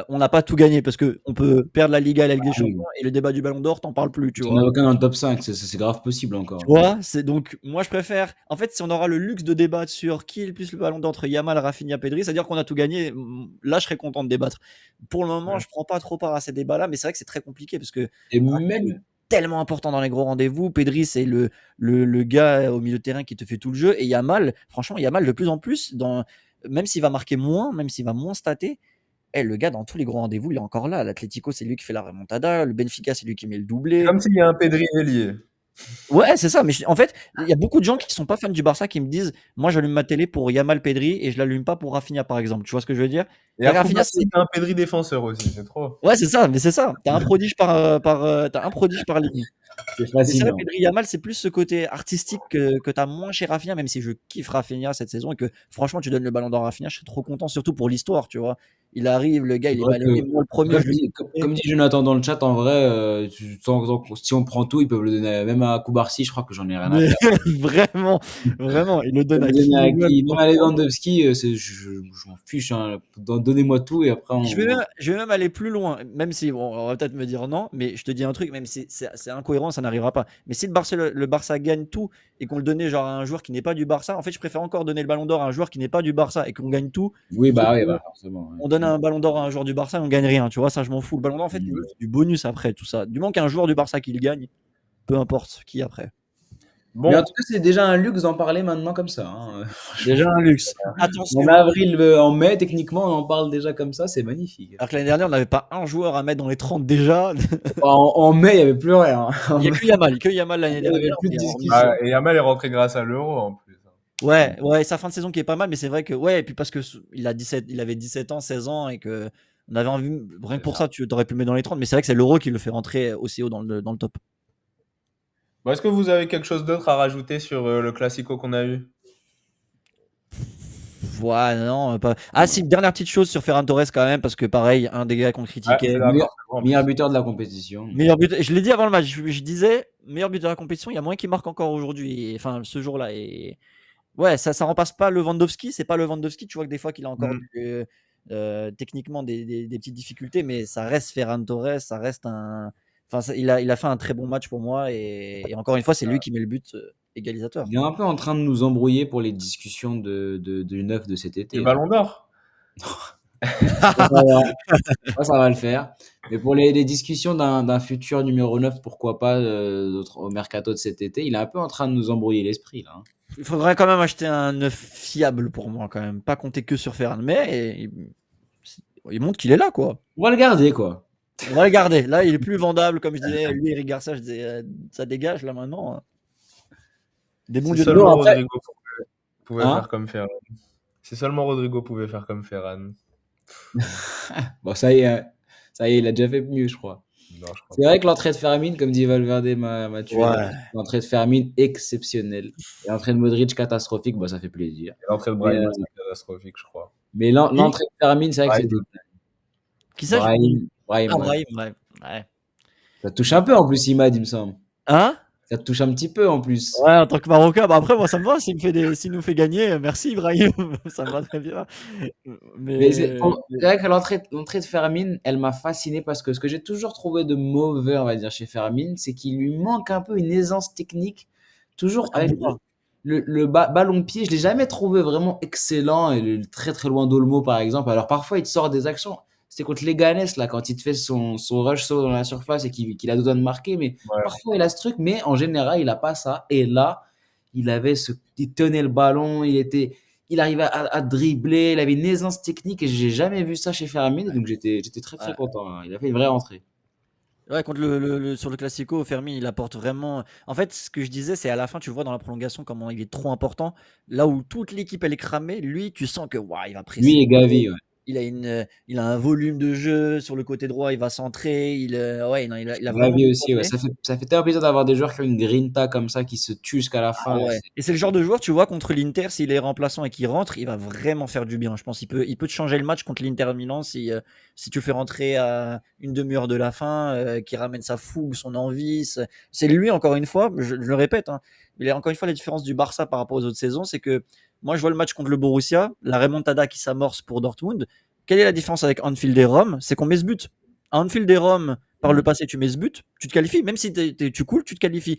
on n'a pas tout gagné. Parce qu'on peut perdre la Liga et la Ligue des Champions, Oui. et le débat du Ballon d'Or, t'en parles plus, tu Il n'y en vois. a aucun dans le top 5, c'est grave possible Tu encore. vois, c'est donc moi je préfère. En fait, si on aura le luxe de débattre sur qui est le plus le ballon d'entre Yamal, Rafinha, Pedri, c'est-à-dire qu'on a tout gagné. Là, je serais content de débattre. Pour le moment, Ouais. je prends pas trop part à ces débats-là, mais c'est vrai que c'est très compliqué parce que Et Rafinha, il est même, tellement important dans les gros rendez-vous. Pedri, c'est le gars au milieu de terrain qui te fait tout le jeu. Et Yamal, franchement, Yamal de plus en plus, même s'il va marquer moins, même s'il va moins stater, le gars dans tous les gros rendez-vous, il est encore là. L'Atlético, c'est lui qui fait la remontada. Le Benfica, c'est lui qui met le C'est doublé. comme s'il y a un Pedri ailier. Ouais, c'est ça. Mais en fait, il y a beaucoup de gens qui sont pas fans du Barça qui me disent, moi, j'allume ma télé pour Yamal Pedri et je l'allume pas pour Rafinha, par exemple. Tu vois ce que je veux dire? Et Et à Rafinha, Koulibaly, tu un Pedri défenseur aussi, c'est trop. ouais, c'est ça. Mais c'est ça. T'as un prodige par ligne. c'est Mais c'est vrai, fascinant. Pedri Yamal, c'est plus ce côté artistique que tu as moins chez Rafinha, même si je kiffe Rafinha cette saison et que franchement, tu donnes le ballon d'or à Rafinha, je serais trop content, surtout pour l'histoire, tu vois. Il arrive, le gars, C'est il est vrai mal que, aimé. Moi, le premier, je le mets. comme dit Jonathan dans le chat, en vrai, si on prend tout, ils peuvent le donner même à Koubarsi, je crois que j'en ai rien à Mais faire. vraiment, vraiment, il le Ils donne peuvent à le qui donner à ils veulent. qui, même à Lewandowski, je m'en fiche, hein. Donnez-moi tout et après Je vais même aller plus loin, même si bon, on va peut-être me dire non, mais je te dis un truc, même si c'est incohérent, ça n'arrivera pas. Mais si le Barça gagne tout et qu'on le donnait genre à un joueur qui n'est pas du Barça, en fait, je préfère encore donner le ballon d'or à un joueur qui n'est pas du Barça et qu'on gagne tout, Oui, plutôt bah, oui, que bah, forcément. Ouais. on donne un ballon d'or à un joueur du Barça et on gagne rien. Tu vois, ça, je m'en fous. Le ballon d'or, en fait, c'est du bonus après tout ça. Du moment qu'un joueur du Barça qui le gagne, peu importe qui après. Mais en Bon, tout cas, c'est déjà un luxe d'en parler maintenant comme ça, hein. Déjà un luxe. En Attention. avril, en mai, techniquement, on en parle déjà comme ça, c'est magnifique. Alors que l'année dernière, on n'avait pas un joueur à mettre dans les 30 déjà. En mai, il n'y avait plus rien, hein. Il n'y a que Yamal En l'année mai, il n'y avait dernière. plus de Mais discussion. et Yamal est rentré grâce à l'Euro en plus, hein. ouais, ouais, sa fin de saison qui est pas mal, mais c'est vrai que ouais, et puis parce que il avait 17 ans, 16 ans et que on avait envie, rien que C'est pour ça. ça, tu aurais pu le mettre dans les 30, mais c'est vrai que c'est l'Euro qui le fait rentrer aussi haut dans le top. Bon, est-ce que vous avez quelque chose d'autre à rajouter sur, le classico qu'on a eu? Ouais, non, pas. Ah si, dernière petite chose sur Ferran Torres quand même, parce que pareil, un des gars qu'on Ouais, je critiquait, suis Meilleur, d'accord, c'est vrai en meilleur plus. buteur de la compétition. meilleur but. Je l'ai dit avant le match, je disais meilleur but de la compétition. Il y a moins qui marque encore aujourd'hui, enfin ce jour-là. Et ouais, ça remplace pas Lewandowski. C'est pas Lewandowski. Tu vois que des fois qu'il a encore Mmh. techniquement des petites difficultés, mais ça reste Ferran Torres, ça reste un. Enfin, il a fait un très bon match pour moi. Et encore une fois, c'est lui qui met le but égalisateur. Il est un peu en train de nous embrouiller pour les discussions du neuf de cet Du été, hein. Ballon d'Or? Ça va, ça va le faire. Mais pour les discussions d'un futur numéro 9, pourquoi pas au mercato de cet été, il est un peu en train de nous embrouiller l'esprit là, hein. Il faudrait quand même acheter un neuf fiable pour moi, quand même. Pas compter que sur Ferran. Mais il montre qu'il est là, quoi. On va le garder quoi. On va le garder. Là, il est plus vendable, comme je disais. Lui, Eric Garcia, je disais, ça dégage là maintenant, hein. Des bons Si dieux de Non, seulement l'ombre. après, Rodrigo pouvait hein? faire comme Ferran. Si seulement Rodrigo pouvait faire comme Ferran. Bon, ça y est, il a déjà fait mieux, je crois. Non, je crois C'est pas. vrai que l'entrée de Fermin, comme dit Valverde, m'a tué. Ouais. L'entrée de Fermin, exceptionnelle. Et l'entrée de Modric, catastrophique, bah, ça fait plaisir. Et l'entrée de Mais, Brahim aussi catastrophique, je crois. mais Qui, l'entrée de Fermin, c'est vrai que c'était Brahim. qui ça? Brahim, Ah, ouais. Brahim, ouais. Ouais. Ça te touche un peu en plus, Imad, il me semble. Hein? Ça te touche un petit peu en plus. Ouais, en tant que Marocain, bah après, moi, ça me va. S'il nous fait gagner, merci Ibrahim. Ça me va très bien. Mais Mais, c'est vrai que l'entrée de Fermin, elle m'a fasciné parce que ce que j'ai toujours trouvé de mauvais, on va dire, chez Fermin, c'est qu'il lui manque un peu une aisance technique. Toujours un avec boulot. ballon de pied, je l'ai jamais trouvé vraiment excellent et très très loin d'Olmo par exemple. Alors parfois il te sort des actions. C'était contre Leganés là quand il te fait son rush saut dans la surface et qu'il a besoin de marquer. Mais Ouais. parfois il a ce truc, mais en général il a pas ça. Et là, il tenait le ballon, il arrivait à dribbler, il avait une aisance technique et j'ai jamais vu ça chez Fermin. Donc j'étais très très Ouais. content, hein. Il a fait une vraie rentrée. Ouais, contre sur le Classico, Fermi, il apporte vraiment. En fait, ce que je disais, c'est à la fin, tu vois dans la prolongation comment il est trop important. Là où toute l'équipe elle est cramée, lui, tu sens que waouh, il va Lui presser. et Gavi, ouais. Il a un volume de jeu sur le côté droit, il va centrer. Ouais, non, il a vraiment Gavi du aussi, ouais. progrès. Ça fait tellement plaisir d'avoir des joueurs qui ont une grinta comme ça, qui se tuent jusqu'à la Ah fin. ouais. Et c'est le genre de joueur, tu vois, contre l'Inter, s'il est remplaçant et qu'il rentre, il va vraiment faire du bien. Je pense il peut te changer le match contre l'Inter Milan si tu le fais rentrer à une demi-heure de la fin, qui ramène sa fougue, son envie. C'est lui, encore une fois, je le répète, hein, mais encore une fois, la différence du Barça par rapport aux autres saisons, c'est que moi, je vois le match contre le Borussia, la remontada qui s'amorce pour Dortmund. Quelle est la différence avec Anfield et Rome? C'est qu'on met ce but. À Anfield et Rome, par le passé, tu mets ce but, tu te qualifies. Même si tu coules, tu te qualifies.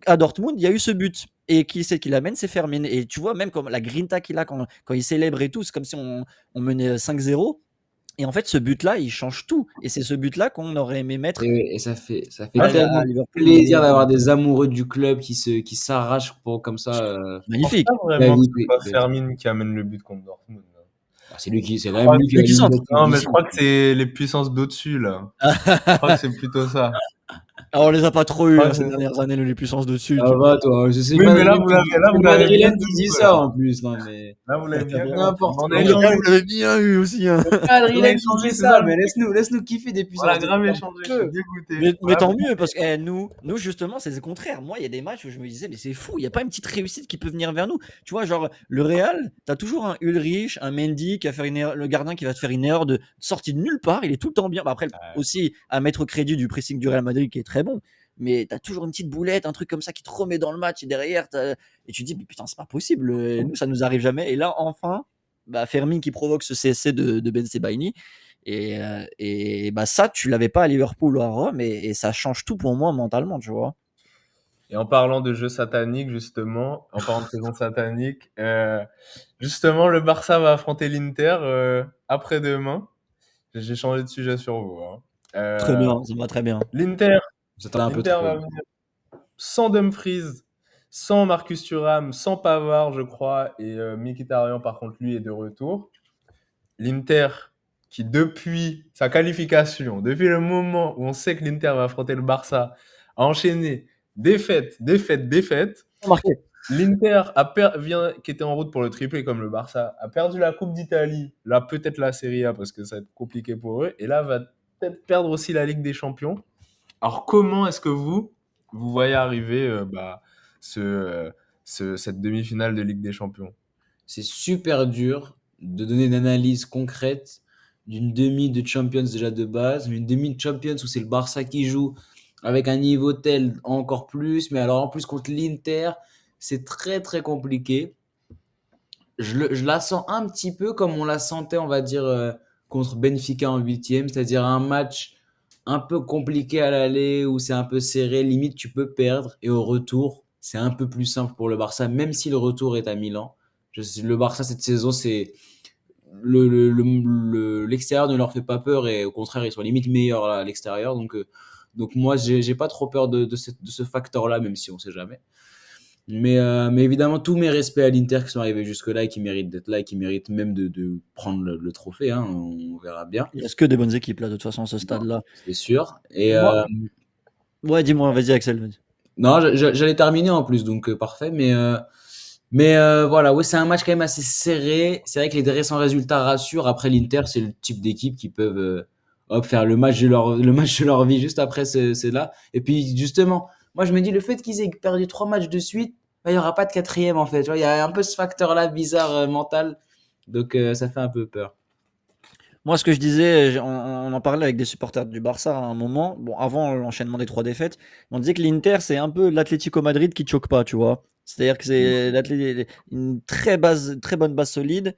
À Dortmund, il y a eu ce but. Et qui c'est qui l'amène? C'est Fermin. Et tu vois, même comme la grinta qu'il a quand il célèbre et tout, c'est comme si on menait 5-0. Et en fait, ce but-là, il change tout. Et c'est ce but-là qu'on aurait aimé mettre Et ça fait Ah, tellement à Liverpool. plaisir d'avoir des amoureux du club qui s'arrachent pour comme ça. je pense Magnifique. pas vraiment que Gavi, ce soit Fermin qui amène le but contre Dortmund. c'est Je quand même crois lui que qui a Lui qui centre. l'initiative Non, du mais je centre. crois que c'est les puissances d'au-dessus, là. Je crois que c'est plutôt ça. Alors, on les a pas trop Je eu crois hein, que ces c'est ça. dernières années, nous, les puissances dessus. Ça va, toi. Oui, mais là, C'est vous l'avez bien Madrilène eu, qui dit là. ça en plus. Non, mais Là, vous l'avez bien eu. n'importe On a quoi. Le Real, échangé. vous l'avez bien eu aussi, hein. C'est On a Madrilène qui échangé, dit c'est ça ça, le mais truc. laisse-nous kiffer des On a puissances de grave un échangé, je suis peu. dégoûté. Mais tant mieux, parce que nous, justement, c'est le contraire. Moi, il y a des matchs où je me disais, mais c'est fou, il n'y a pas une petite réussite qui peut venir vers nous. Tu vois, genre, le Real, tu as toujours un Ulrich, un Mendy qui va faire une erreur, le gardien qui va te faire une erreur de sortie de nulle part. Il est tout le temps bien. Bah, après, aussi, à mettre au crédit du pressing du Real Madrid qui est très bon. Mais tu as toujours une petite boulette, un truc comme ça qui te remet dans le match et derrière, et tu te dis, mais putain, c'est pas possible. Nous, ça nous arrive jamais. Et là, enfin, bah, Fermin qui provoque ce CSC de Ben Sebaini. Et bah ça, tu l'avais pas à Liverpool ou à Rome, et ça change tout pour moi mentalement, tu vois. Et en parlant de jeux sataniques, justement, en parlant de saison satanique, justement, le Barça va affronter l'Inter après-demain. J'ai changé de sujet sur vous, hein. Très bien, ça me va très bien. L'Inter, Vous attendez un peu l'Inter trop. va venir sans Dumfries, sans Marcus Thuram, sans Pavard, je crois, et Mkhitaryan, par contre, lui, est de retour. L'Inter, qui depuis sa qualification, depuis le moment où on sait que l'Inter va affronter le Barça, a enchaîné défaite, défaite, défaite. Marqué. L'Inter qui était en route pour le triplé comme le Barça, a perdu la Coupe d'Italie, là peut-être la Serie A parce que ça va être compliqué pour eux, et là va peut-être perdre aussi la Ligue des Champions. Alors comment est-ce que vous voyez arriver cette demi-finale de Ligue des Champions? C'est super dur de donner une analyse concrète d'une demi de Champions déjà de base, mais une demi de Champions où c'est le Barça qui joue avec un niveau tel encore plus, mais alors en plus contre l'Inter, c'est très très compliqué. Je la sens un petit peu comme on la sentait, on va dire, contre Benfica en huitième, c'est-à-dire un match un peu compliqué à l'aller où c'est un peu serré, limite tu peux perdre, et au retour, c'est un peu plus simple pour le Barça, même si le retour est à Milan. Le Barça cette saison, l'extérieur ne leur fait pas peur et au contraire, ils sont limite meilleurs à l'extérieur. Donc moi, j'ai pas trop peur de ce facteur-là, même si on sait jamais. Mais évidemment, tous mes respects à l'Inter qui sont arrivés jusque-là et qui méritent d'être là et qui méritent même de prendre le trophée. Hein, on verra bien, Il reste que des bonnes équipes là, de toute façon, à ce stade-là. c'est sûr. Et Moi, ouais, dis-moi, vas-y, Axel. Vas-y. non, j'allais terminer en plus, donc parfait. Mais voilà, ouais, c'est un match quand même assez serré. C'est vrai que les récents résultats rassurent. Après, l'Inter, c'est le type d'équipe qui peuvent hop, faire le match de leur vie juste après, c'est là. Et puis, justement, moi, je me dis, le fait qu'ils aient perdu 3 matchs de suite, bah, il n'y aura pas de quatrième, en fait. Tu vois, il y a un peu ce facteur-là bizarre, mental. Donc, ça fait un peu peur. Moi, ce que je disais, on en parlait avec des supporters du Barça à un moment, bon, avant l'enchaînement des 3 défaites, on disait que l'Inter, c'est un peu l'Atlético Madrid qui choque pas, tu vois? C'est-à-dire que c'est une très bonne base solide,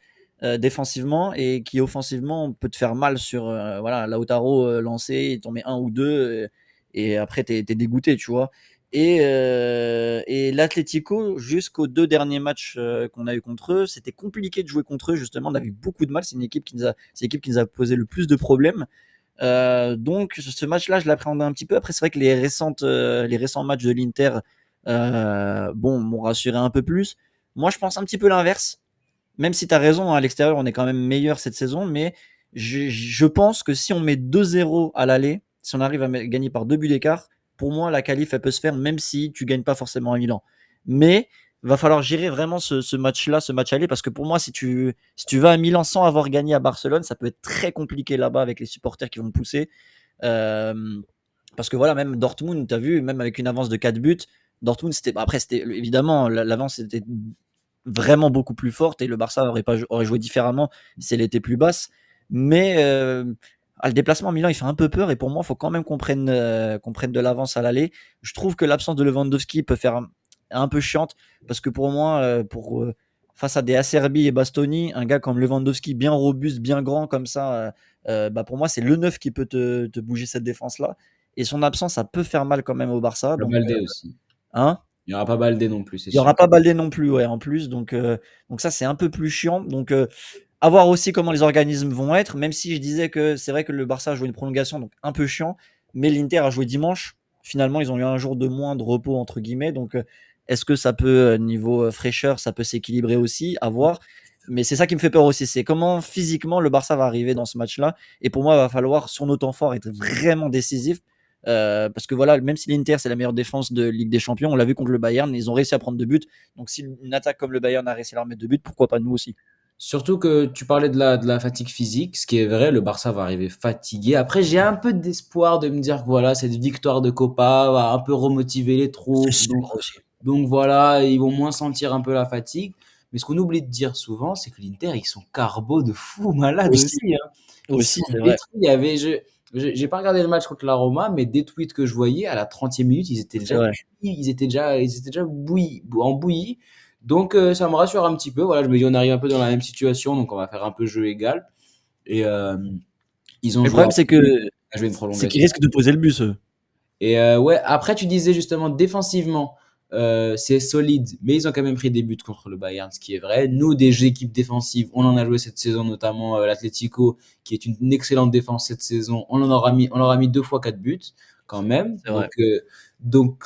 défensivement et qui offensivement peut te faire mal sur, voilà, Lautaro, lancé, il t'en met 1 ou 2, et après tu es dégoûté, tu vois? Et l'Atlético, jusqu'aux 2 derniers matchs, qu'on a eu contre eux, c'était compliqué de jouer contre eux justement, on avait beaucoup de mal, c'est l'équipe qui nous a posé le plus de problèmes. Donc ce match-là, je l'appréhendais un petit peu. Après, c'est vrai que les récents matchs de l'Inter, bon, m'ont rassuré un peu plus. Moi, je pense un petit peu l'inverse. Même si tu as raison, hein, à l'extérieur, on est quand même meilleur cette saison, mais je pense que si on met 2-0 à l'aller, si on arrive à gagner par 2 buts d'écart, pour moi, la qualif, elle peut se faire même si tu gagnes pas forcément à Milan. Mais va falloir gérer vraiment ce match-là, ce match aller, parce que pour moi, si tu vas à Milan sans avoir gagné à Barcelone, ça peut être très compliqué là-bas avec les supporters qui vont pousser. Euh, Parce que voilà, même Dortmund, tu as vu, même avec une avance de 4 buts, Dortmund, après, c'était évidemment, l'avance était vraiment beaucoup plus forte et le Barça aurait joué différemment si elle était plus basse. Mais le déplacement à Milan, il fait un peu peur et pour moi, il faut quand même qu'on prenne de l'avance à l'aller. Je trouve que l'absence de Lewandowski peut faire un peu chiante parce que pour moi, face à des Acerbi et Bastoni, un gars comme Lewandowski, bien robuste, bien grand comme ça, bah pour moi, c'est le neuf qui peut te bouger cette défense-là. Et son absence, ça peut faire mal quand même au Barça. Le Donc, Baldé aussi. hein, Il n'y aura pas Baldé non plus, c'est il y sûr. aura pas Baldé non plus, ouais, en plus. Donc ça, c'est un peu plus chiant. Donc, à voir aussi comment les organismes vont être. Même si je disais que c'est vrai que le Barça a joué une prolongation, donc un peu chiant. Mais l'Inter a joué dimanche. Finalement, ils ont eu un jour de moins de repos, entre guillemets. Donc, est-ce que ça peut, niveau fraîcheur, ça peut s'équilibrer aussi? À voir. Mais c'est ça qui me fait peur aussi. C'est comment physiquement le Barça va arriver dans ce match-là. Et pour moi, il va falloir, sur nos temps forts, être vraiment décisif. Parce que voilà, même si l'Inter c'est la meilleure défense de Ligue des Champions, on l'a vu contre le Bayern, ils ont réussi à prendre 2 buts. Donc si une attaque comme le Bayern a réussi à leur mettre 2 buts, pourquoi pas nous aussi? Surtout que tu parlais de la fatigue physique, ce qui est vrai, le Barça va arriver fatigué. Après, j'ai un peu d'espoir de me dire que voilà, cette victoire de Copa va un peu remotiver les C'est troupes. sûr Donc, aussi. donc voilà, ils vont moins sentir un peu la fatigue. Mais ce qu'on oublie de dire souvent, c'est que l'Inter, ils sont carbo de fou malade Aussi, aussi, hein. Ils aussi, sont c'est vrai. détruits. Il y avait, j'ai pas regardé le match contre la Roma, mais des tweets que je voyais à la 30e minute, ils étaient C'est déjà vrai. cuits, ils étaient déjà bouillis, en bouillie. Donc ça me rassure un petit peu. Voilà, je me dis on arrive un peu dans la même situation, donc on va faire un peu jeu égal. Et ils ont Mais le joué problème, à jouer une c'est qu'ils prolongation. risquent de poser le bus, eux. Et ouais, après tu disais justement défensivement, c'est solide, mais ils ont quand même pris des buts contre le Bayern, ce qui est vrai. Nous, des équipes défensives, on en a joué cette saison, notamment l'Atlético, qui est une excellente défense cette saison. On leur a mis 2 fois 4 buts quand même. C'est vrai. Donc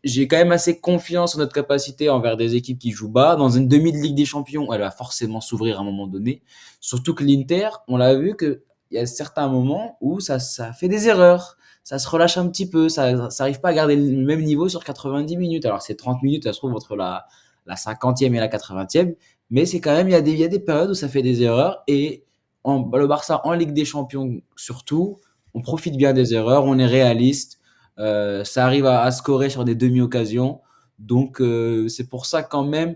j'ai quand même assez confiance en notre capacité envers des équipes qui jouent bas. Dans une demi de Ligue des Champions, elle va forcément s'ouvrir à un moment donné. Surtout que l'Inter, on l'a vu que il y a certains moments où ça fait des erreurs, ça se relâche un petit peu, ça arrive pas à garder le même niveau sur 90 minutes. Alors c'est 30 minutes, ça se trouve entre la 50e et la 80e, mais c'est quand même, il y a des périodes où ça fait des erreurs et le Barça en Ligue des Champions surtout, on profite bien des erreurs, on est réaliste, ça arrive à scorer sur des demi-occasions, donc c'est pour ça quand même,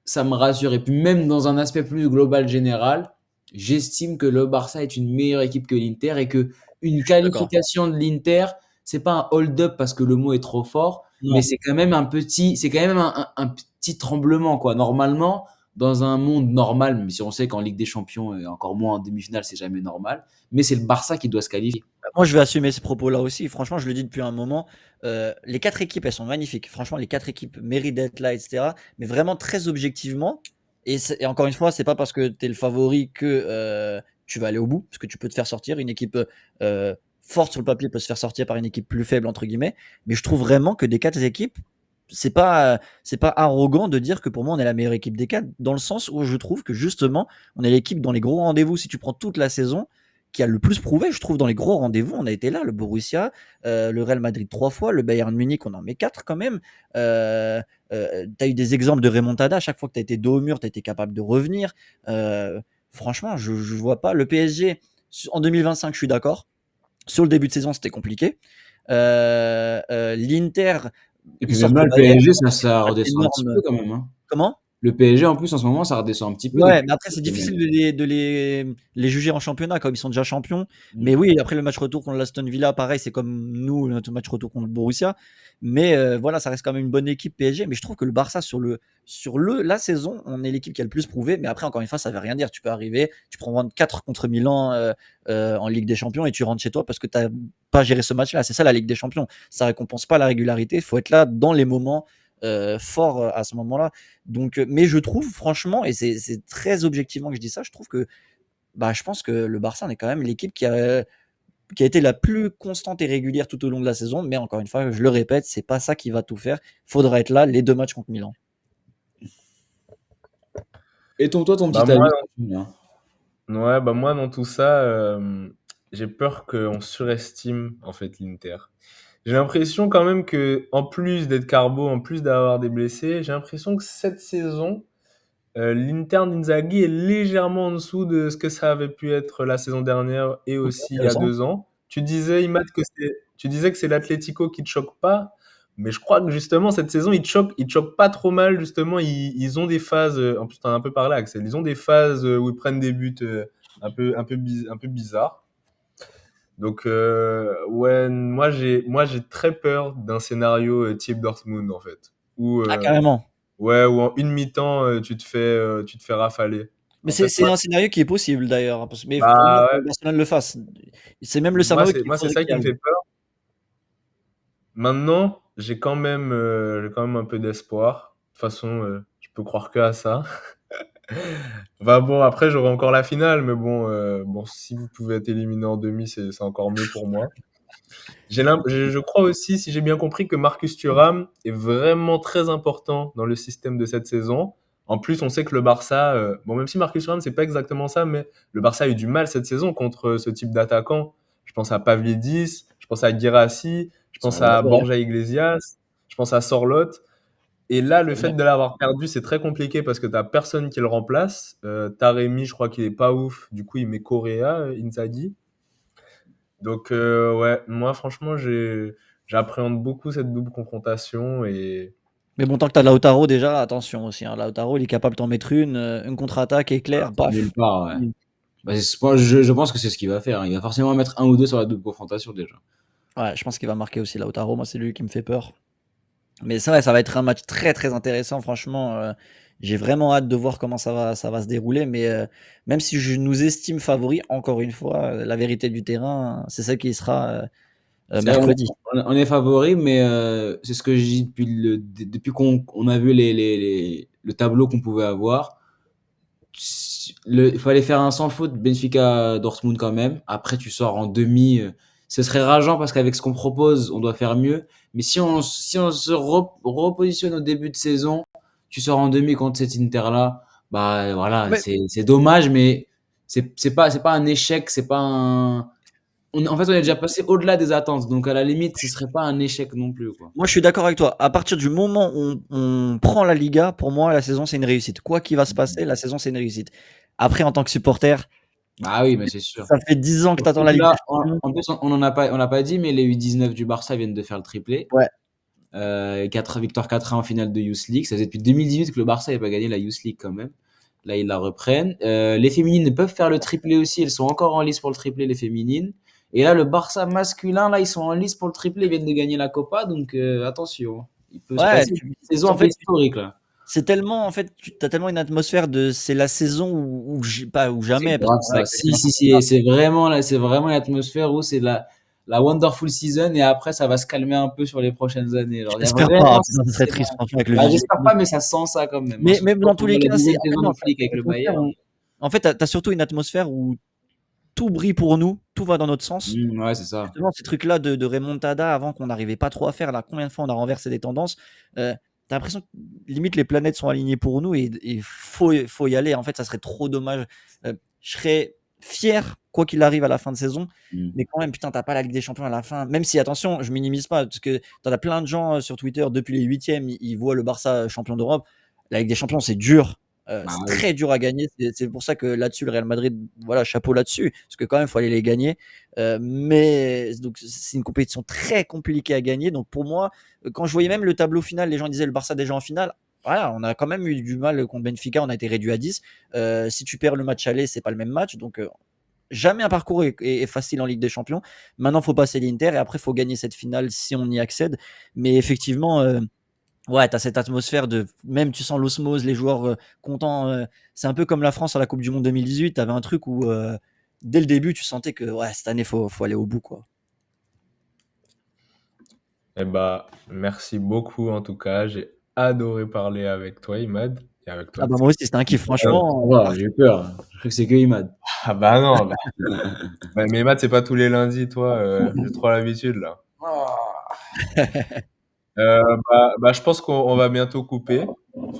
ça me rassure. Et puis même dans un aspect plus global général, j'estime que le Barça est une meilleure équipe que l'Inter et que une Je suis d'accord. qualification de l'Inter, c'est pas un hold-up parce que le mot est trop fort, mais Non. c'est quand même un petit tremblement, quoi. Normalement, dans un monde normal, même si on sait qu'en Ligue des Champions et encore moins en demi-finale, c'est jamais normal, mais c'est le Barça qui doit se qualifier. Moi, je vais assumer ces propos-là aussi. Franchement, je le dis depuis un moment. Les 4 équipes, elles sont magnifiques. Franchement, les 4 équipes méritent d'être là, etc. Mais vraiment, très objectivement, Et encore une fois, c'est pas parce que tu es le favori que tu vas aller au bout, parce que tu peux te faire sortir. Une équipe forte sur le papier peut se faire sortir par une équipe plus faible, entre guillemets. Mais je trouve vraiment que des 4 équipes, c'est pas arrogant de dire que pour moi, on est la meilleure équipe des 4, dans le sens où je trouve que justement, on est l'équipe dans les gros rendez-vous. Si tu prends toute la saison, qui a le plus prouvé, je trouve, dans les gros rendez-vous, on a été là, le Borussia, le Real Madrid 3 fois, le Bayern Munich, on en met 4 quand même. Tu as eu des exemples de remontada. À chaque fois que tu as été dos au mur, tu as été capable de revenir. Franchement, je ne vois pas. Le PSG, en 2025, je suis d'accord. Sur le début de saison, c'était compliqué. L'Inter, Et ils puis même sortent là, le le Bayern, PSG, ça pas redescend un petit peu énorme. quand même, hein. Comment? Le PSG, en plus, en ce moment, ça redescend un petit peu Ouais, depuis mais après, c'est quelques difficile semaines. de les juger en championnat, comme ils sont déjà champions. Mm. Mais oui, après le match retour contre l'Aston Villa, pareil, c'est comme nous, notre match retour contre le Borussia. Mais voilà, ça reste quand même une bonne équipe PSG. Mais je trouve que le Barça, la saison, on est l'équipe qui a le plus prouvé. Mais après, encore une fois, ça ne veut rien dire. Tu peux arriver, tu prends 4 contre Milan en Ligue des Champions et tu rentres chez toi parce que tu n'as pas géré ce match-là. C'est ça la Ligue des Champions. Ça récompense pas la régularité. Il faut être là dans les moments forts à ce moment-là. Donc, mais je trouve franchement, et c'est très objectivement que je dis ça, je trouve que je pense que le Barça est quand même l'équipe qui a été la plus constante et régulière tout au long de la saison. Mais encore une fois, je le répète, c'est pas ça qui va tout faire. Faudra être là les 2 matchs contre Milan. Et toi, ton Bah petit moi, avis là. ouais, bah moi dans tout ça, j'ai peur qu'on surestime en fait l'Inter. J'ai l'impression quand même que en plus d'être carbo, en plus d'avoir des blessés, j'ai l'impression que cette saison, l'Inter d'Inzaghi est légèrement en dessous de ce que ça avait pu être la saison dernière et Ok, aussi il y a intéressant. 2 ans. Tu disais que c'est l'Atlético qui te choque pas, mais je crois que justement cette saison ils te choquent pas trop mal justement. Ils ont des phases, en plus t'en as un peu parlé Axel, ils ont des phases où ils prennent des buts un peu bizarres. Donc ouais, moi j'ai très peur d'un scénario type Dortmund en fait, où Ah, carrément. ouais, ou en une mi-temps, tu te fais rafaler. Mais En c'est fait, c'est moi un scénario qui est possible d'ailleurs, mais pour moi, il bah, faut que ouais, Barcelone le fasse. C'est même le scénario qu'il c'est faudrait ça qu'il qui me arrive. fait peur. Maintenant, j'ai quand même un peu d'espoir. De toute façon, je peux croire qu'à ça. Bah, bon, après, j'aurai encore la finale, mais bon, bon, si vous pouvez être éliminé en demi, c'est encore mieux pour moi. Je crois aussi, si j'ai bien compris, que Marcus Thuram est vraiment très important dans le système de cette saison. En plus, on sait que le Barça, bon, même si Marcus Thuram, c'est pas exactement ça, mais le Barça a eu du mal cette saison contre ce type d'attaquant. Je pense à Pavlidis, je pense à Guirassy, je pense Sorloth, à Ouais. Borja Iglesias, je pense à Sorloth. Et là, le C'est vrai. fait de l'avoir perdu, c'est très compliqué parce que t'as personne qui le remplace. Taremi, je crois qu'il est pas ouf. Du coup, il met Correa, Inzaghi. Donc ouais, moi franchement, j'appréhende beaucoup cette double confrontation et Mais bon, tant que t'as Lautaro déjà, attention aussi, hein. Lautaro, il est capable de t'en mettre une contre-attaque éclair, nulle paf. part, ouais. Bah, je pense que c'est ce qu'il va faire, hein. Il va forcément mettre un ou deux sur la double confrontation déjà. Ouais, je pense qu'il va marquer aussi Lautaro. Moi, c'est lui qui me fait peur. Mais ça, ouais, ça va être un match très très intéressant. Franchement, j'ai vraiment hâte de voir comment ça va se dérouler. Mais même si je nous estime favoris, encore une fois, la vérité du terrain, c'est ça qui sera C'est vrai, mercredi. on est favori, mais c'est ce que je dis depuis qu'on a vu le tableau qu'on pouvait avoir. Il fallait faire un sans faute Benfica Dortmund quand même. Après, tu sors en demi. Ce serait rageant parce qu'avec ce qu'on propose, on doit faire mieux. Mais si on se repositionne au début de saison, tu sors en demi contre cet Inter-là. Bah voilà, Ouais. c'est dommage, mais c'est pas un échec, c'est pas un. En fait, on est déjà passé au-delà des attentes. Donc à la limite, ce serait pas un échec non plus, quoi. Moi, je suis d'accord avec toi. À partir du moment où on prend la Liga, pour moi, la saison, c'est une réussite. Quoi qu'il va se passer, la saison, c'est une réussite. Après, en tant que supporter, Ah oui, mais c'est sûr. ça fait 10 ans que tu attends Surtout la que Ligue des là, Champions. en plus, on l'a pas dit, mais les U19 du Barça viennent de faire le triplé. Ouais. 4 victoires 4-1 en finale de Youth League. Ça faisait depuis 2018 que le Barça n'avait pas gagné la Youth League quand même. Là, ils la reprennent. Les féminines peuvent faire le triplé aussi. Elles sont encore en lice pour le triplé, les féminines. Et là, le Barça masculin, là, ils sont en lice pour le triplé. Ils viennent de gagner la Copa. Donc, attention. Il peut se Ouais, passer une saison en un peu fait, historique, là. c'est tellement, en fait, tu as tellement une atmosphère de c'est la saison où, pas, ou C'est jamais, parce grave qu'on ça. avec Si, un si, championnat. si. C'est vraiment là, c'est vraiment l'atmosphère où c'est la la wonderful season et après ça va se calmer un peu sur les prochaines années. Genre, il y a J'espère pas, vraiment putain, ce serait triste, franchement, avec le bah, vivier. j'espère pas, mais ça sent ça quand même. Hein, Mais surtout dans quand tous on les voit la cas, deuxième en fait, saison non, de Flick avec le Bayern. en fait, t'as surtout une atmosphère où tout brille pour nous, tout va dans notre sens. Ouais, c'est ça. Justement, ces trucs-là de remontada avant qu'on n'arrivait pas trop à faire, là, combien de fois on a renversé des tendances, t'as l'impression que limite les planètes sont alignées pour nous et faut y aller. En fait, ça serait trop dommage. Je serais fier, quoi qu'il arrive à la fin de saison, mais quand même, putain, t'as pas la Ligue des Champions à la fin. Même si, attention, je minimise pas, parce que t'en as plein de gens sur Twitter, depuis les huitièmes, ils voient le Barça champion d'Europe. La Ligue des Champions, c'est dur. Bah C'est oui. très dur à gagner. C'est pour ça que là-dessus, le Real Madrid, voilà, chapeau là-dessus. Parce que quand même, il faut aller les gagner. Mais donc, c'est une compétition très compliquée à gagner. Donc, pour moi, quand je voyais même le tableau final, les gens disaient le Barça déjà en finale. Voilà, on a quand même eu du mal contre Benfica. On a été réduit à 10. Si tu perds le match aller, c'est pas le même match. Donc, jamais un parcours est facile en Ligue des Champions. Maintenant, il faut passer l'Inter et après, il faut gagner cette finale si on y accède. Mais effectivement, ouais, tu as cette atmosphère de même tu sens l'osmose, les joueurs contents. C'est un peu comme la France à la Coupe du Monde 2018. Tu avais un truc où dès le début, tu sentais que ouais, cette année, faut aller au bout, quoi. Eh bah, merci beaucoup en tout cas. J'ai adoré parler avec toi, Imad, et avec toi. Ah bah moi aussi, c'était un kiff, Ça franchement. va, j'ai eu peur. Je crois que c'est que Imad. Ah bah non, bah, mais Imad, c'est pas tous les lundis, toi. J'ai trop l'habitude là. Bah, je pense qu'on va bientôt couper.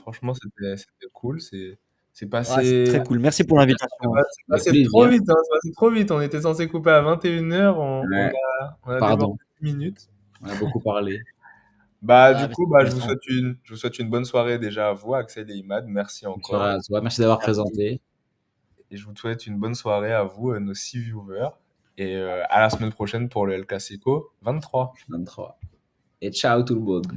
Franchement, c'était cool. C'est Ouais, c'est passé, très cool. Merci pour l'invitation. c'est Avec passé trop plaisir. vite, hein, c'est passé trop vite. On était censé couper à 21h, Ouais, on a débordé pardon. 10 minutes. On a beaucoup parlé. Bah, Ouais, du mais coup, c'est bah, intéressant. je vous souhaite une bonne soirée déjà à vous, Axel et Imad. Merci Bonne soirée encore. à toi. Merci d'avoir Merci. présenté. Et je vous souhaite une bonne soirée à vous, nos 6 viewers. Et à la semaine prochaine pour le El Clasico 23. 23. Et ciao tout le monde.